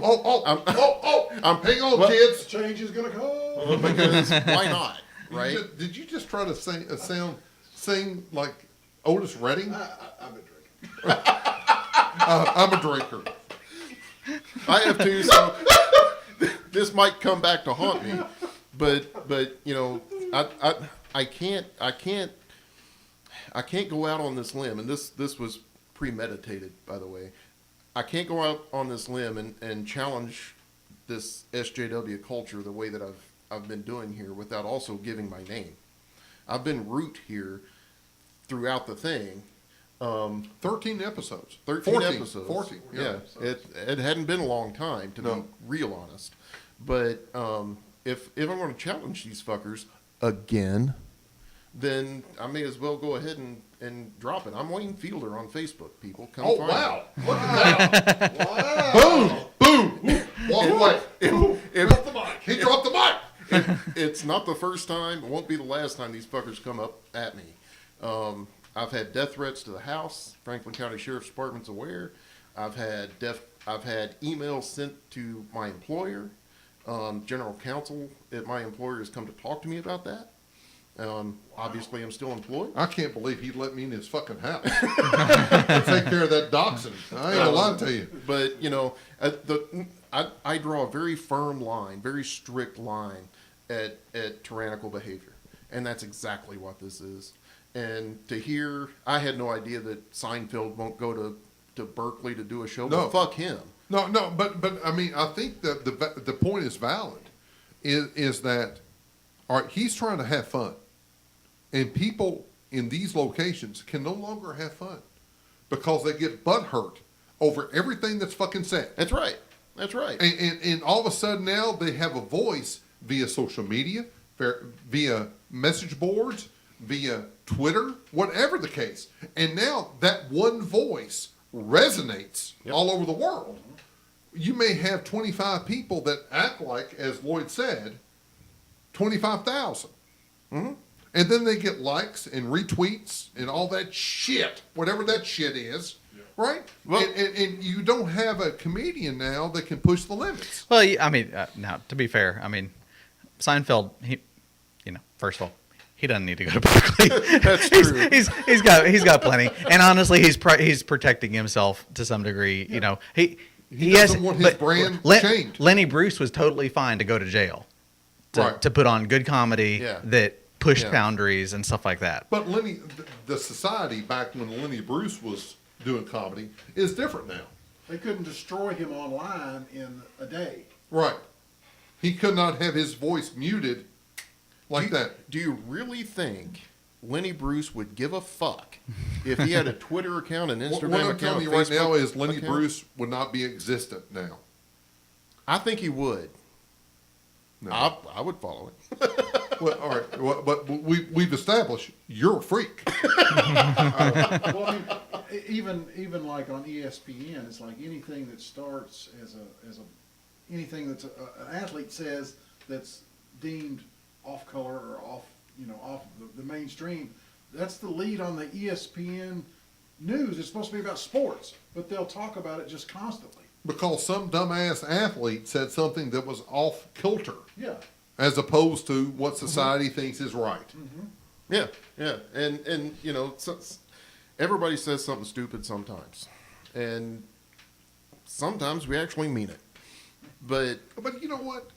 on, Well- kids. Change is going to come. Because why not, right? Did you just try to sing like Otis Redding? I've been drinking. I'm a drinker. I have to, so this might come back to haunt me. But I can't go out on this limb, and this was premeditated, by the way. I can't go out on this limb and challenge this SJW culture the way that I've been doing here without also giving my name. I've been root here throughout the thing. 13 episodes. 13 14, episodes. 14. Yeah, it hadn't been a long time, to No. be real honest. But if I'm going to challenge these fuckers again, then I may as well go ahead and drop it. I'm Wayne Fielder on Facebook, people. Come Oh, find wow. me. Look at that. Wow. Boom. Boom. Walk away. Drop the mic. He dropped the mic. It's not the first time. It won't be the last time these fuckers come up at me. I've had death threats to the house. Franklin County Sheriff's Department's aware. I've had emails sent to my employer. General counsel at my employer has come to talk to me about that. Obviously, I'm still employed. I can't believe he let me in his fucking house. Take care of that dachshund. I ain't gonna lie to you. But I draw a very firm line, very strict line at tyrannical behavior, and that's exactly what this is. And to hear, I had no idea that Seinfeld won't go to Berkeley to do a show. No. But fuck him. No, but I mean, I think that the point is valid. Is that all right? He's trying to have fun, and people in these locations can no longer have fun because they get butthurt over everything that's fucking said. That's right. That's right. And all of a sudden now they have a voice via social media, via message boards, via Twitter, whatever the case. And now that one voice resonates all over the world. You may have 25 people that act like, as Lloyd said, 25,000. Mm-hmm. And then they get likes and retweets and all that shit, whatever that shit is. Right? Well- and you don't have a comedian now that can push the limits. Well, I mean, now to be fair, I mean, Seinfeld, first of all, he doesn't need to go to Berkeley. That's true. He's got plenty, and honestly, he's protecting himself to some degree. You know, he doesn't want his but brand shamed. Lenny Bruce was totally fine to go to jail Right. to put on good comedy Yeah. that pushed Yeah. boundaries and stuff like that. But the society back when Lenny Bruce was doing comedy is different now. They couldn't destroy him online in a day. Right. He could not have his voice muted like that. Do you really think Lenny Bruce would give a fuck if he had a Twitter account, an What Instagram I'm account, telling a you right now Facebook is Lenny account? Bruce would not be existent now. I think he would. No. I would follow it. Well, all right. Well, but we've established you're a freak. Well, I mean, even like on ESPN, it's like anything that starts as anything that's an athlete says that's deemed off color or off the mainstream. That's the lead on the ESPN news. It's supposed to be about sports, but they'll talk about it just constantly. Because some dumbass athlete said something that was off kilter, Yeah. as opposed to what society thinks is right. Yeah, yeah, and everybody says something stupid sometimes, and sometimes we actually mean it. But But you know what?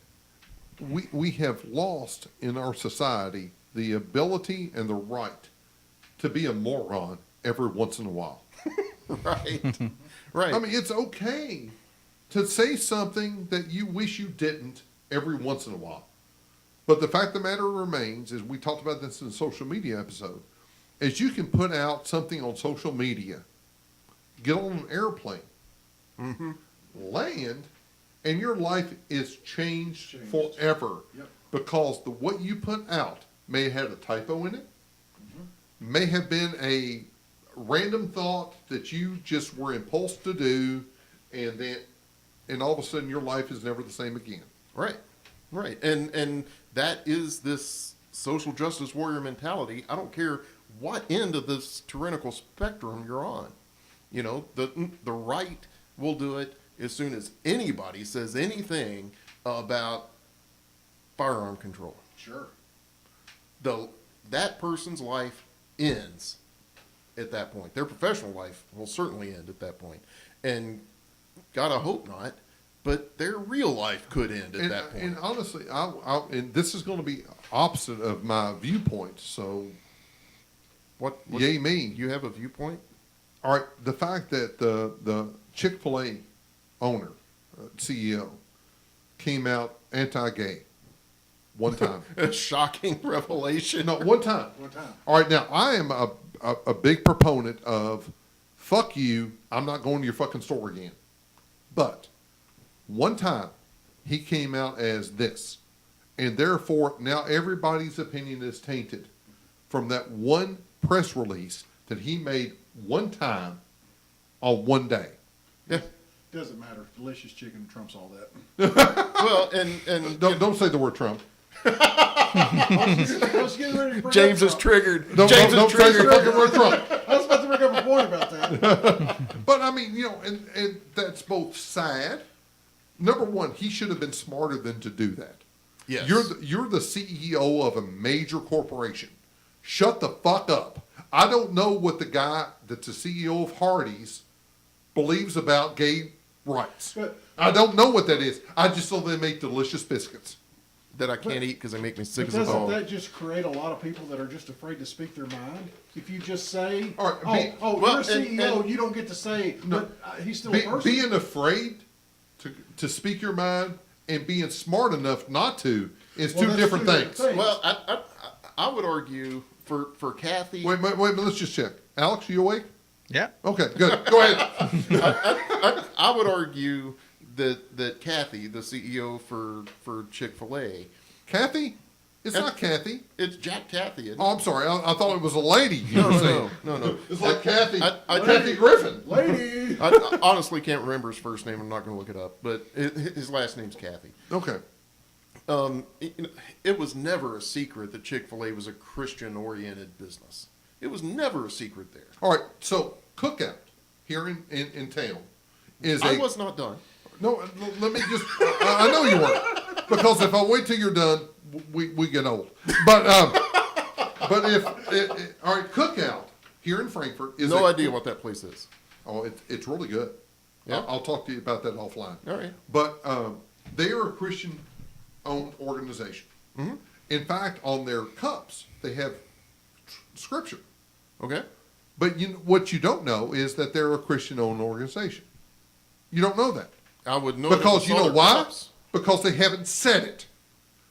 We have lost in our society the ability and the right to be a moron every once in a while. right, right. I mean, it's okay to say something that you wish you didn't every once in a while. But the fact of the matter remains, as we talked about this in the social media episode, is you can put out something on social media, get on an airplane, land, and your life is changed forever. Yep. Because what you put out may have had a typo in it, may have been a random thought that you just were impulsed to do, and all of a sudden your life is never the same again. Right, right, and that is this social justice warrior mentality. I don't care what end of this tyrannical spectrum you're on. You know, the right will do it as soon as anybody says anything about firearm control. Sure. That person's life ends at that point. Their professional life will certainly end at that point, and God, I hope not. But their real life could end at that point. And honestly, and this is going to be opposite of my viewpoint. So, what yay me. You have a viewpoint? All right, the fact that the Chick-fil-A owner, CEO, came out anti-gay one time. A shocking revelation. No, one time. One time. All right, now I am a big proponent of fuck you, I'm not going to your fucking store again. But one time he came out as this, and therefore now everybody's opinion is tainted from that one press release that he made one time on one day. Yeah. Doesn't matter. Delicious chicken trumps all that. Well, and Don't say the word Trump. I was getting ready to bring James up is Trump. triggered. Don't James say is the triggered. fucking word Trump. I was about to bring up a point about that. But I mean, and that's both sad. Number one, he should have been smarter than to do that. Yes. You're the CEO of a major corporation. Shut the fuck up. I don't know what the guy that's the CEO of Hardee's believes about gay rights. But- I don't know what that is. I just know they make delicious biscuits. That I can't eat because they make me sick But as a doesn't dog. that just create a lot of people that are just afraid to speak their mind? If you just say, All right, well, well, you're a and- CEO, and- you don't get to say, No. but he's still a person. Being afraid to speak your mind and being smart enough not to is Well, two that's different two different things. things. Well, I would argue for Kathy. Wait, let's just check. Alex, you awake? Yeah. Okay, good. Go ahead. I would argue that Kathy, the CEO for Chick-fil-A, Kathy? It's not Kathy. it's Jack Kathy. Isn't it? Oh, I'm sorry. I thought it was a lady. You No, were no, saying. no. It's like Kathy. I- Kathy Griffin. Lady! I honestly can't remember his first name. I'm not going to look it up, but his last name's Kathy. Okay. It was never a secret that Chick-fil-A was a Christian-oriented business. It was never a secret there. All right. So, Cookout. here in town is I was not done. no. Let me just. I know you weren't, because if I wait till you're done, we get old. But if all right, Cookout here in Frankfort is No idea what that place is. Oh, it's really good. Yeah? I'll talk to you about that offline. All right. But they are a Christian-owned organization. Mm-hmm. In fact, on their cups, they have scripture. Okay. But what you don't know is that they're a Christian-owned organization. You don't know that. I would know Because that you with know other why? cups. Because they haven't said it.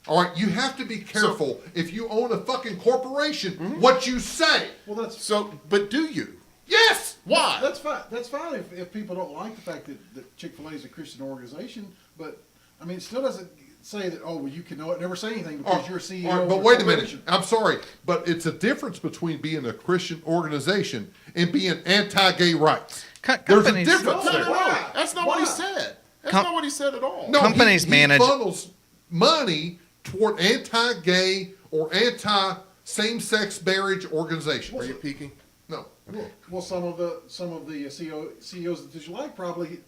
All right, you have to be careful if you own a fucking corporation what you say. Well, that's So, but do you? Yes! Why? That's fine. That's fine if people don't like the fact that Chick-fil-A is a Christian organization. But I mean, it still doesn't say that. Oh, well, you can never say anything because you're a CEO. All right, but of wait a minute. corporation. I'm sorry, but it's a difference between being a Christian organization and being anti-gay rights. There's a Companies, difference No, there. Why? That's not what he Why? said. That's Com- not what he said at all. No, Companies he manage- funnels money toward anti-gay or anti-same-sex marriage organizations. Are you peeking? No. Well, some of the CEOs that you like probably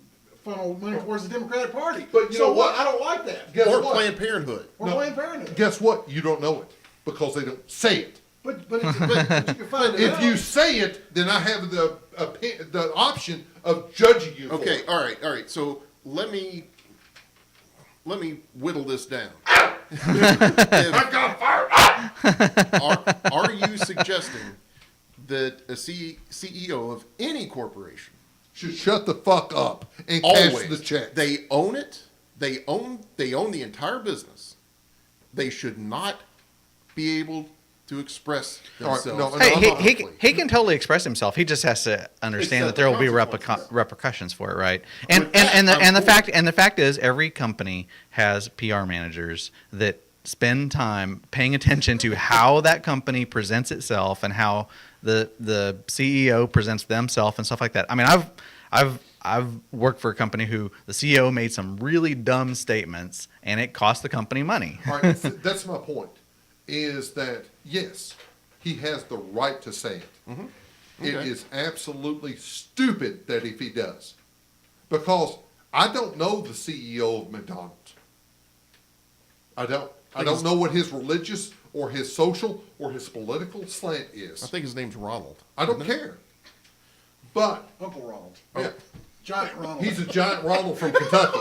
funnel money towards the Democratic Party. But you so know what? I don't like that. Guess Or what? Planned Parenthood. Or Planned Parenthood. Guess what? You don't know it because they don't say it. But you can find it If out. you say it, then I have the option of judging you. Okay, For it. all right. So let me whittle this down. I got fired. Are you suggesting that a CEO of any corporation Should shut the fuck up and cash always the check. they own it, they own the entire business, they should not be able to express All right, themselves? no, hey, publicly? he can totally express himself. He just has to understand Accept that there will be the consequences. repercussions for it, right? And With that, I'm the fact is, every company has PR managers that spend time paying attention to how that company presents itself and how the CEO presents themselves and stuff like that. I mean, I've worked for a company who the CEO made some really dumb statements and it cost the company money. All right, that's my point. Is that yes, he has the right to say it. It Okay. is absolutely stupid that if he does, because I don't know the CEO of McDonald's. I don't know what his religious or his social or his political slant is. I think his name's Ronald. I don't isn't it? care. But Uncle Ronald, yeah, Giant Ronald. he's a giant Ronald from Kentucky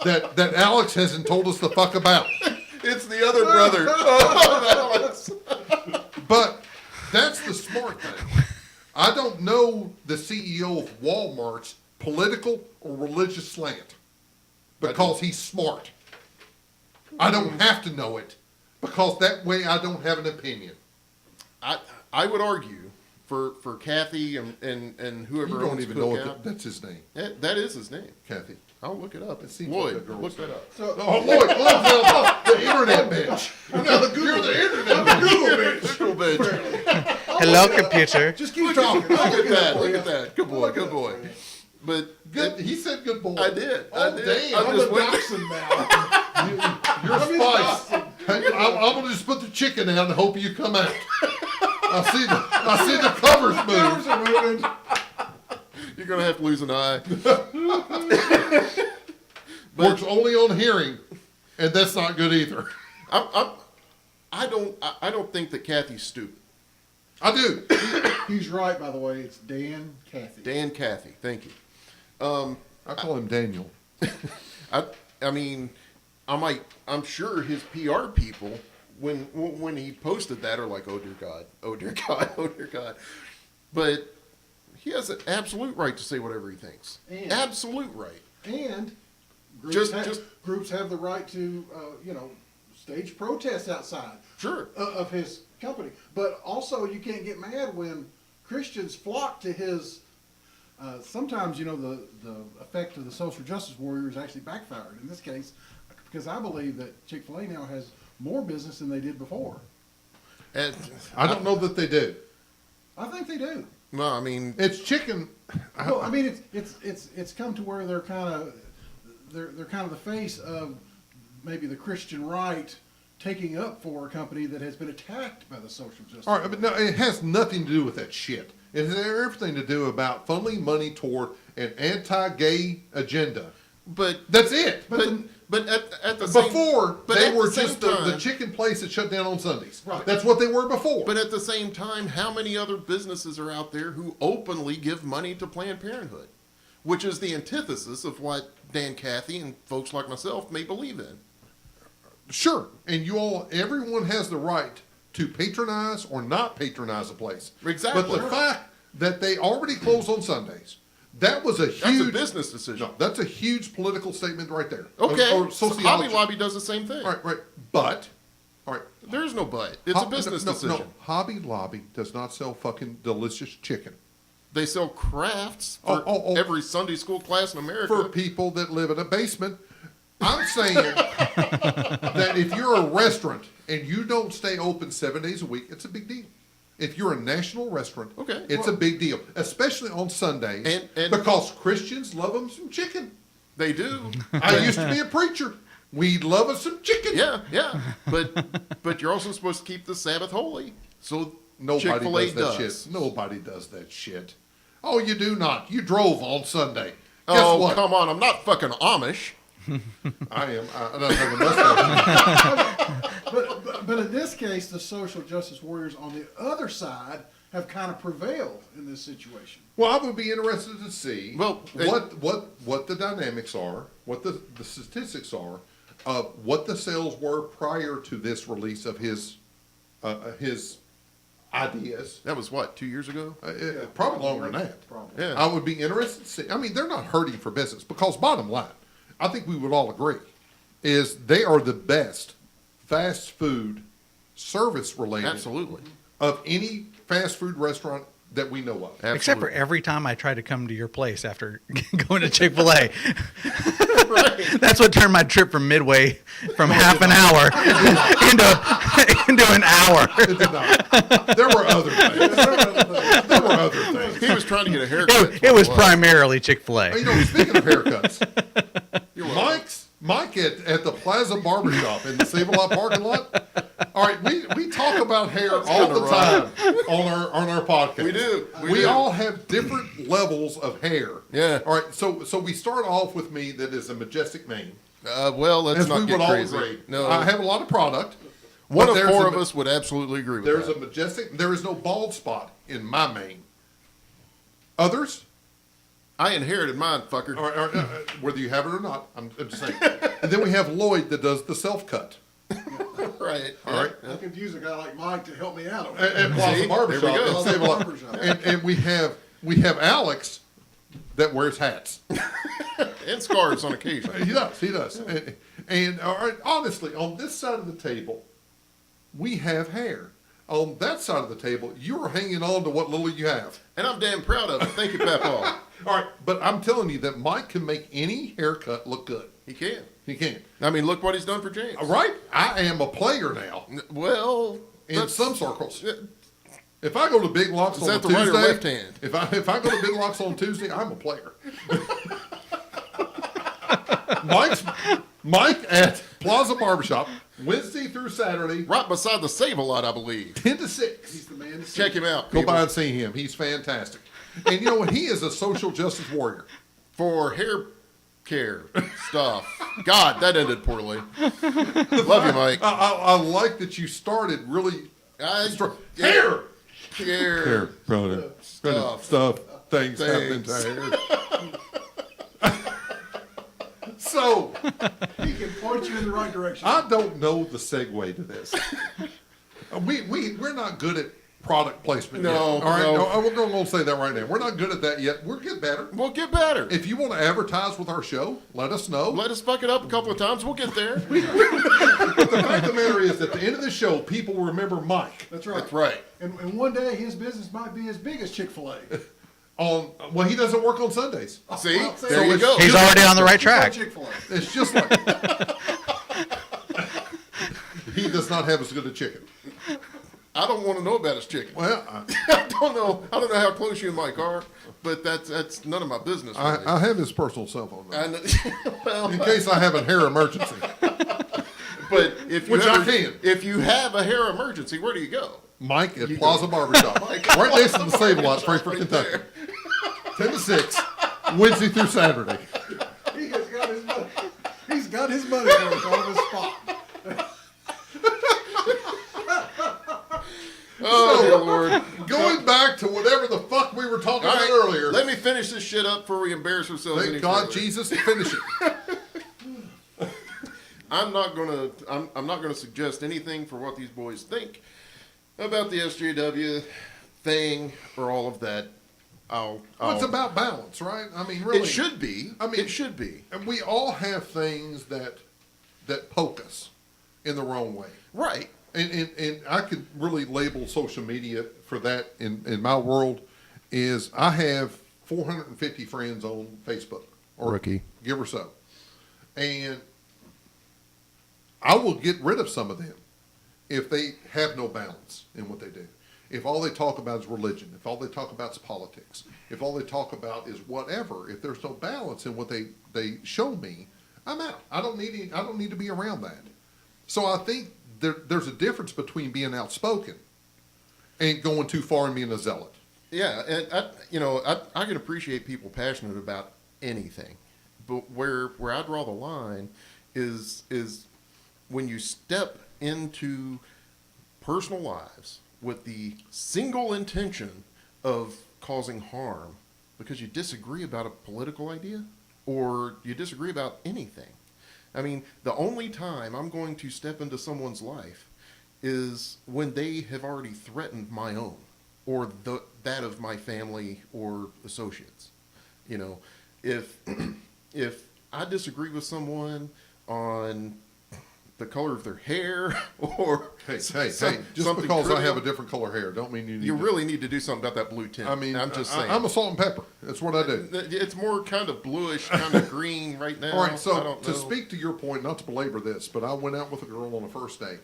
that Alex hasn't told us the fuck about. It's the other brother. But that's the smart thing. I don't know the CEO of Walmart's political or religious slant because he's smart. I don't have to know it because that way I don't have an opinion. I would argue for Kathy and whoever You don't owns even know Cookout. what that's his name, That is his name. Kathy. I'll look it up. It seems Lloyd, like a girl's look that name. up. So, Oh, Lloyd, the internet bitch. You're the internet bitch. Google bitch. Hello, computer. just keep talking. Look at that. Look at that. Good boy. Good boy. But Good. He said good boy. I did. Oh, I did. damn. I'm I'm just a waiting. dachshund now. You're spice. I'm gonna just put the chicken down and hope you come out. I see the covers Covers move. are moving. You're gonna have to lose an eye. Works only on hearing, and that's not good either. I don't think that Kathy's stupid. I do. He's right, by the way. It's Dan Cathy. Dan Kathy. Thank you. I call him Daniel. I mean, I'm sure his PR people, when he posted that, are like, oh dear God, oh dear God, oh dear God. But he has an absolute right to say whatever he thinks. And- Absolute right. And Just- groups have the right to, stage protests outside Sure. of his company. But also, you can't get mad when Christians flock to his. Sometimes, the effect of the social justice warriors actually backfired in this case, because I believe that Chick-fil-A now has more business than they did before. And I don't know that they do. I think they do. no, I mean, It's chicken. Well, I mean, it's come to where they're kind of the face of maybe the Christian right taking up for a company that has been attacked by the social justice. All right, but no, it has nothing to do with that shit. It has everything to do about funneling money toward an anti-gay agenda. But That's it. but at the same Before, but they at were the same just the time- chicken place that shut down on Sundays. Right. That's what they were before. But at the same time, how many other businesses are out there who openly give money to Planned Parenthood, which is the antithesis of what Dan Cathy and folks like myself may believe in? Sure, and everyone has the right to patronize or not patronize a place. Exactly. But the fact that they already close on Sundays, that was a That's huge a business decision. No, that's a huge political statement right there. Okay, Or so sociology. Hobby Lobby does the same thing. All right. But, all right. There's no but. It's a business decision. No, Hobby Lobby does not sell fucking delicious chicken They sell crafts for every Sunday school class in America. for people that live in a basement. I'm saying that if you're a restaurant and you don't stay open 7 days a week, it's a big deal. If you're a national restaurant, Okay. it's a big deal, especially on Sundays, And- because Christians love them some chicken. They do. I used to be a preacher. We love us some chicken. Yeah. But you're also supposed to keep the Sabbath holy. So Nobody Chick-fil-A does that shit. Nobody does that shit. Oh, you do not. You drove on Sunday. Guess Oh, what? come on. I'm not fucking Amish. I am. I don't have a mustache. But in this case, the social justice warriors on the other side have kind of prevailed in this situation. Well, I would be interested to see Well, what the dynamics are, what the statistics are, what the sales were prior to this release of his ideas. That was what, 2 years ago? Probably longer than that. Probably. Yeah. I would be interested to see. I mean, they're not hurting for business because bottom line, I think we would all agree, is they are the best fast food service related Absolutely. of any fast food restaurant that we know of. Absolutely. Except for every time I try to come to your place after going to Chick-fil-A. That's what turned my trip from Midway from half an hour into an hour. It did not. There were other things. There were other things. He was trying to get a haircut. It was primarily Chick-fil-A. You know, speaking of haircuts, Mike at the Plaza Barbershop in the Save-A-Lot parking lot. All right, we talk about hair all the time on our podcast. We do. We all have different levels of hair. Yeah. All right, so we start off with me that is a majestic name. Well, let's As not we get would all crazy. agree. No, I have a lot of product. one but of there's four a- of us would absolutely agree with There's that. a majestic. There is no bald spot in my mane. Others, I inherited mine, fucker. whether you have it or not, I'm just saying. And then we have Lloyd that does the self cut. Right. All right. I could use a guy like Mike to help me out on And it. Plaza See? Barbershop. There we go. and Save-A-Lot. Barbershop. And we have Alex that wears hats. And scarves on occasion. He does. And all right, honestly, on this side of the table, we have hair. On that side of the table, you're hanging on to what little you have. And I'm damn proud of it. Thank you, Papa. All right, but I'm telling you that Mike can make any haircut look good. He can. He can. I mean, look what he's done for James. All right, I am a player now Well, in that's- some circles. If I go to Big Lots Is on that a the right Tuesday, or left hand? If I go to Big Lots on Tuesday, I'm a player. Mike at Plaza Barbershop, Wednesday through Saturday, right beside the Save-A-Lot, I believe. 10 to 6. He's the man to see. Check him out. Go people. by and see him. He's fantastic. And you know what? He is a social justice warrior. For hair care stuff. God, that ended poorly. Love you, Mike. I like that you started really. Hair care stuff. things happening to hair. So, He can point you in the right direction. I don't know the segue to this. We're not good at product placement yet. No, All right, no. we're going to say that right now. We're not good at that yet. We'll get better. We'll get better. If you want to advertise with our show, let us know. Let us fuck it up a couple of times. We'll get there. The fact of the matter is, at the end of the show, people will remember Mike. That's right. That's right. And one day his business might be as big as Chick-fil-A. Well, he doesn't work on Sundays. See? Well, There you go. He's already on the right track. Chick-fil-A. It's just like he does not have as good a chicken. I don't want to know about his chicken. Well, I don't know how close you and Mike are, but that's none of my business. Really. I have his personal cell phone number Well, in case I have a hair emergency. but if you Which I ever, can. if you have a hair emergency, where do you go? Mike at You Plaza go. Barbershop, right next to the Save-A-Lot, Frankfort, Kentucky. 10 to 6, Wednesday through Saturday. He has got his money. He's got his money worth on the spot. Oh, dear Lord. Going back to whatever the fuck we were talking All about right, earlier. let me finish this shit up before we embarrass ourselves any Thank God further. Jesus to finish it. I'm not gonna suggest anything for what these boys think about the SJW thing or all of that. Well, it's about balance, right? I mean, really. It should be. I mean, it should be. And we all have things that poke us in the wrong way. Right. And I could really label social media for that in my world is I have 450 friends on Facebook. Or Rookie. give or so. And I will get rid of some of them if they have no balance in what they do. If all they talk about is religion, if all they talk about is politics, if all they talk about is whatever, if there's no balance in what they show me, I'm out. I don't need to be around that. So I think there's a difference between being outspoken and going too far and being a zealot. Yeah, and I can appreciate people passionate about anything, but where I draw the line is when you step into personal lives with the single intention of causing harm because you disagree about a political idea or you disagree about anything. I mean, the only time I'm going to step into someone's life is when they have already threatened my own or that of my family or associates. You know, if I disagree with someone on the color of their hair or Hey, just something because I have trivial, a different color hair, don't mean you you really need to do something about that blue tint. I mean, I'm just saying. I'm a salt and pepper. That's what I do. It's more kind of bluish, kind of green right now. All right, I so don't to know. speak to your point, not to belabor this, but I went out with a girl on a first date,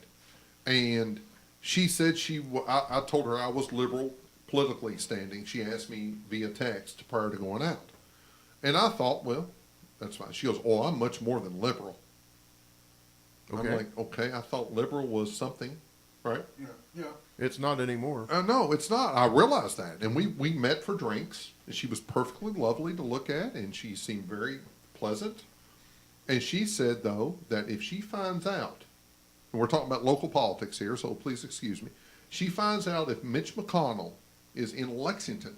and she said I told her I was liberal politically standing. She asked me via text prior to going out, and I thought, well, that's fine. She goes, "Oh, I'm much more than liberal." Okay. I'm like, okay, I thought liberal was something, right? Yeah. It's not anymore. No, it's not. I realized that. And we met for drinks. And she was perfectly lovely to look at, and she seemed very pleasant. And she said, though, that if she finds out, and we're talking about local politics here, so please excuse me, she finds out if Mitch McConnell is in Lexington,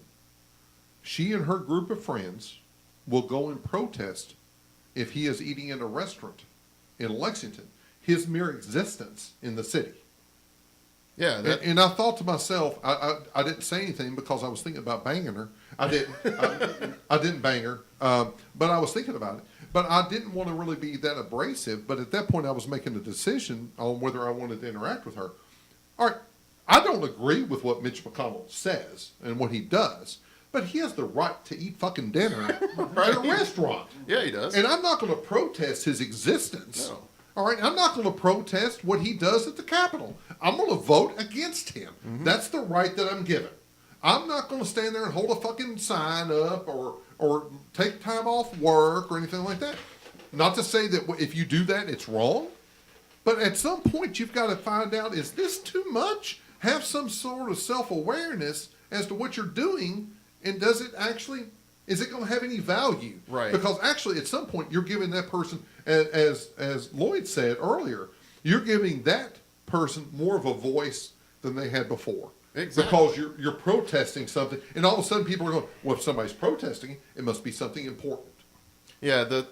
she and her group of friends will go and protest if he is eating in a restaurant in Lexington, his mere existence in the city. Yeah. And I thought to myself, I didn't say anything because I was thinking about banging her. I didn't. I didn't bang her, but I was thinking about it. But I didn't want to really be that abrasive. But at that point, I was making a decision on whether I wanted to interact with her. All right, I don't agree with what Mitch McConnell says and what he does, but he has the right to eat fucking dinner at a restaurant. Yeah, he does. And I'm not going to protest his existence. No. All right, I'm not going to protest what he does at the Capitol. I'm going to vote against him. Mm-hmm. That's the right that I'm given. I'm not going to stand there and hold a fucking sign up or take time off work or anything like that. Not to say that if you do that, it's wrong. But at some point, you've got to find out, is this too much? Have some sort of self-awareness as to what you're doing, and is it going to have any value? Right. Because actually, at some point, you're giving that person, as Lloyd said earlier, you're giving that person more of a voice than they had before. Exactly. Because you're protesting something, and all of a sudden people are going, well, if somebody's protesting, it must be something important. Yeah,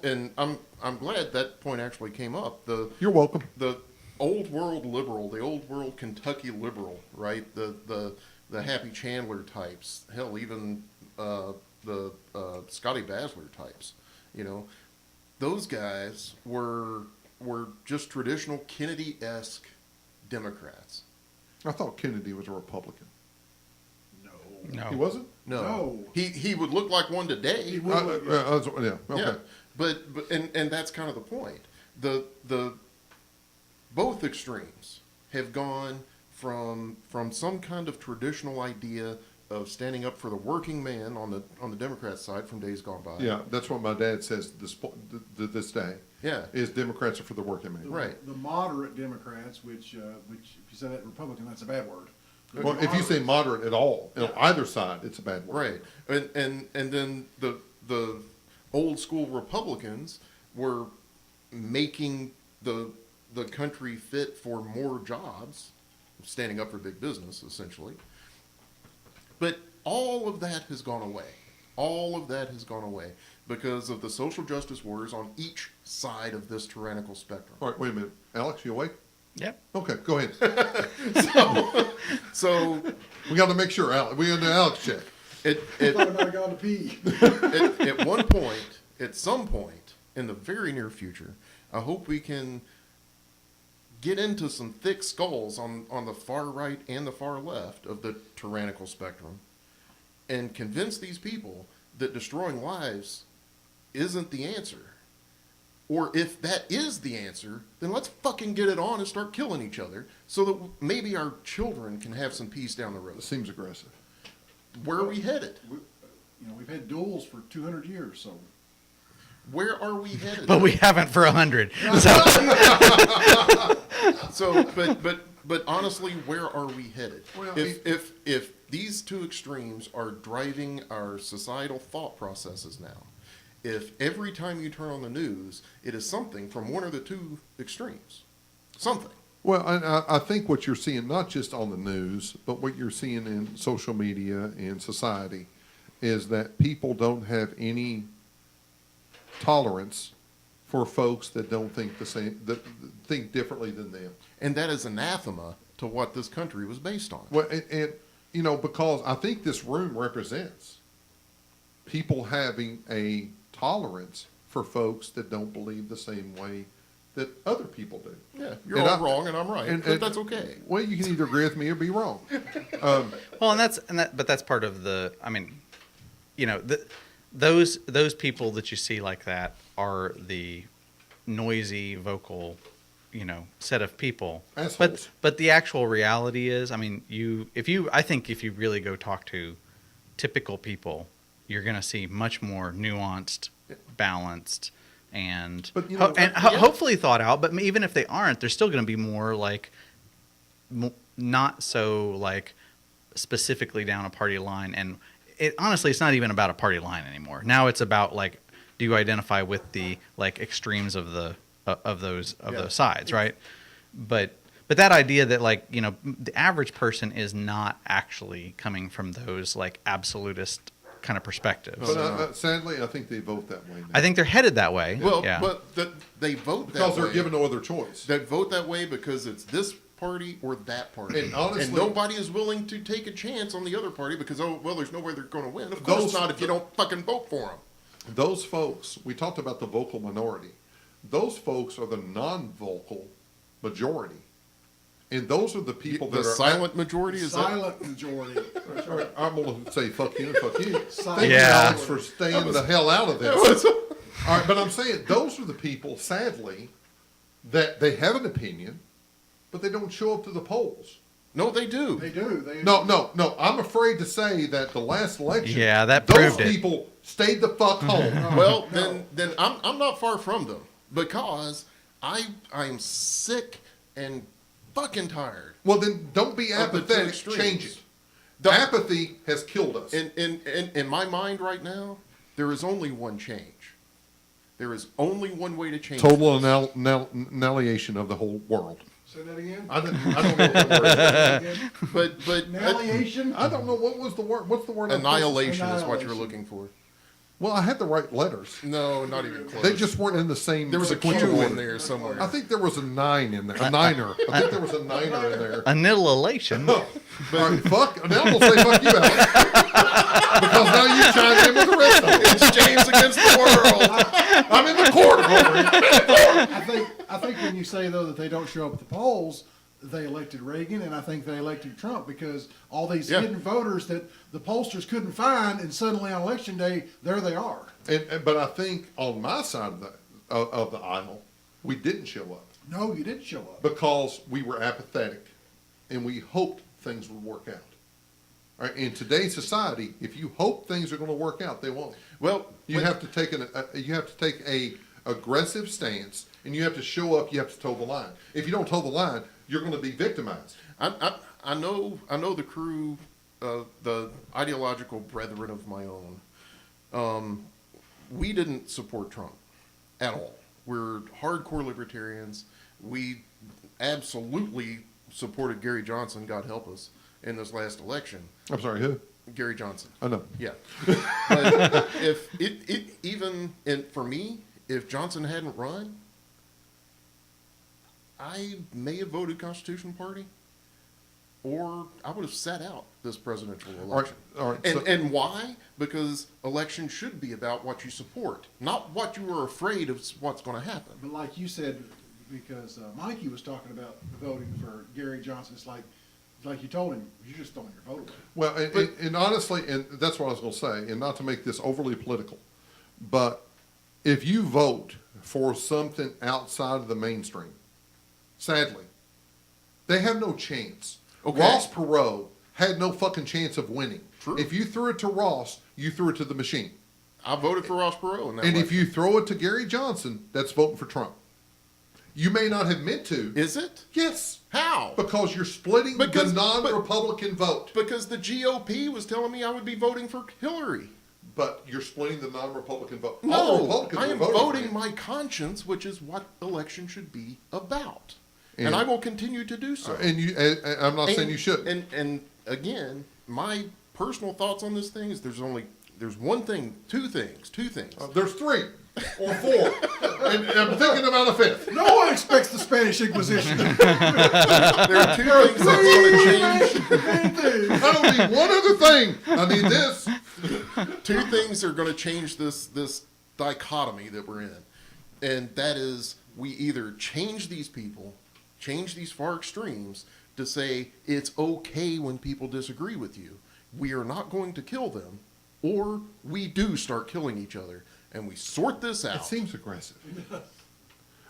and I'm glad that point actually came up. You're welcome. The old world liberal, the old world Kentucky liberal, right? The Happy Chandler types, hell, even the Scotty Basler types. You know, those guys were just traditional Kennedy-esque Democrats. I thought Kennedy was a Republican. No. He wasn't? No. No. He would look like one today. He would. Yeah, okay. Yeah, but and that's kind of the point. The both extremes have gone from some kind of traditional idea of standing up for the working man on the Democrat side from days gone by. Yeah, that's what my dad says this day. Yeah. Is Democrats are for the working man. Right. The moderate Democrats, which if you say that Republican, that's a bad word. But Well, the if you say moderate at all, on either side, it's a bad word. Right. And then the old school Republicans were making the country fit for more jobs, standing up for big business, essentially. But all of that has gone away. All of that has gone away because of the social justice warriors on each side of this tyrannical spectrum. All right, wait a minute. Alex, you awake? Yep. Okay, go ahead. So We got to make sure, Alex. We got to do Alex check. I thought I might have gone to pee. at one point, at some point in the very near future, I hope we can get into some thick skulls on the far right and the far left of the tyrannical spectrum and convince these people that destroying lives isn't the answer. Or if that is the answer, then let's fucking get it on and start killing each other so that maybe our children can have some peace down the road. It seems aggressive. Where are we headed? We've had duels for 200 years, so. Where are we headed? But we haven't for 100. So, but honestly, where are we headed? Well, If these two extremes are driving our societal thought processes now, if every time you turn on the news, it is something from one of the two extremes, something. Well, I think what you're seeing, not just on the news, but what you're seeing in social media and society, is that people don't have any tolerance for folks that don't think the same, that think differently than them. And that is anathema to what this country was based on. Well, and because I think this room represents people having a tolerance for folks that don't believe the same way that other people do. Yeah, you're And all wrong and I'm right, but that's okay. Well, you can either agree with me or be wrong. Well, but that's part of the. I mean, those people that you see like that are the noisy, vocal, set of people. Assholes. But the actual reality is, I mean, I think if you really go talk to typical people, you're going to see much more nuanced, balanced, and But, hopefully thought out. But even if they aren't, they're still going to be more like not so like specifically down a party line. And honestly, it's not even about a party line anymore. Now it's about like, do you identify with the like extremes of those sides, right? But that idea that like the average person is not actually coming from those like absolutist kind of perspectives. But sadly, I think they vote that way now. I think they're headed that way. Well, yeah. but they vote Because that they're way. given no other choice. They vote that way because it's this party or that party. And honestly- nobody is willing to take a chance on the other party because, there's no way they're going to win. Of course not if you don't fucking vote for them. Those folks, we talked about the vocal minority. Those folks are the non-vocal majority. And those are the people The that are silent majority is that? Silent majority. All right, I'm going to say fuck you and fuck you. Thank you, Yeah. Alex, for staying the hell out of this. All right, but I'm saying those are the people, sadly, that they have an opinion, but they don't show up to the polls. No, they do. They do. No. I'm afraid to say that the last election, Yeah, that those proved it. people stayed the fuck home. Well, then I'm not far from them because I'm sick and fucking tired. Well, then don't be Of the two apathetic. extremes. Change it. The- Apathy has killed us. In my mind right now, there is only one change. There is only one way to change. Total annihilation of the whole world. Say that again. I don't know what the word is. But Annihilation. I don't know what was the word. What's the word? annihilation is what you're Annihilation. looking for. Well, I had the right letters. No, not even close. They just weren't in the same. there was a sequential Q in order. there somewhere. I think there was a 9 in there. A niner. I think there was a niner in there. Annihilation. All right, fuck. Now I'm gonna say fuck you, Alex. Because now you chimed in with the rest of them. It's James against the world. I'm in the corner over here. I think when you say though that they don't show up at the polls, they elected Reagan, and I think they elected Trump because all these Yeah. hidden voters that the pollsters couldn't find, and suddenly on election day, there they are. But I think on my side of the aisle, we didn't show up No, you didn't show up. because we were apathetic, and we hoped things would work out. All right, in today's society, if you hope things are going to work out, they won't. Well, You have to take a aggressive stance, and you have to show up. You have to toe the line. If you don't toe the line, you're going to be victimized. I know the crew, the ideological brethren of my own. We didn't support Trump at all. We're hardcore libertarians. We absolutely supported Gary Johnson, God help us, in this last election. I'm sorry, who? Gary Johnson. I know. Yeah. But if for me, if Johnson hadn't run, I may have voted Constitution Party, or I would have sat out this presidential election. All right. And why? Because elections should be about what you support, not what you are afraid of what's going to happen. But like you said, because Mikey was talking about voting for Gary Johnson, it's like you told him, you're just throwing your vote away. Well, and honestly, and that's what I was going to say, and not to make this overly political, but if you vote for something outside of the mainstream, sadly, they have no chance. Okay. Ross Perot had no fucking chance of winning. True. If you threw it to Ross, you threw it to the machine. I voted for Ross Perot in that And if election. you throw it to Gary Johnson, that's voting for Trump. You may not have meant to. Is it? Yes. How? Because you're splitting Because- the non-Republican vote. Because the GOP was telling me I would be voting for Hillary. But you're splitting the non-Republican vote. All the No, Republicans I are am voting for voting him. my conscience, which is what election should be about. And- And I will continue to do so. And I'm not saying you shouldn't. And again, my personal thoughts on this thing is there's one thing, two things. There's 3 or 4, and I'm thinking about a 5th. No one expects the Spanish Inquisition. There are two things that's going to change. I don't need one other thing. I need this. Two things are going to change this dichotomy that we're in, and that is we either change these people, change these far extremes to say it's okay when people disagree with you. We are not going to kill them, or we do start killing each other, and we sort this It out. seems aggressive.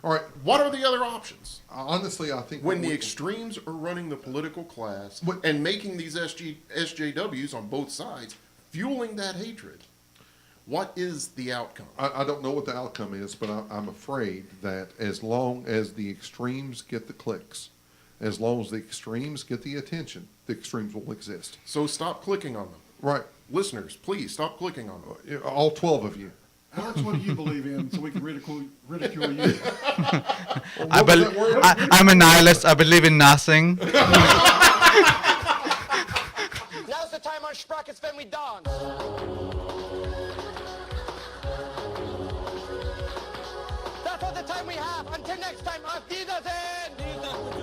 All right. What are the other options? Honestly, I think When the extremes are running the political class What- and making these SJWs on both sides, fueling that hatred, what is the outcome? I don't know what the outcome is, but I'm afraid that as long as the extremes get the clicks, as long as the extremes get the attention, the extremes will exist. So stop clicking on them. Right. Listeners, please stop clicking on them. All 12 of you. Alex, what do you believe in so we can ridicule you? What was that word? I'm a nihilist. I believe in nothing. Now's the time our sprockets when we dance. That's all the time we have. Until next time, auf Wiedersehen.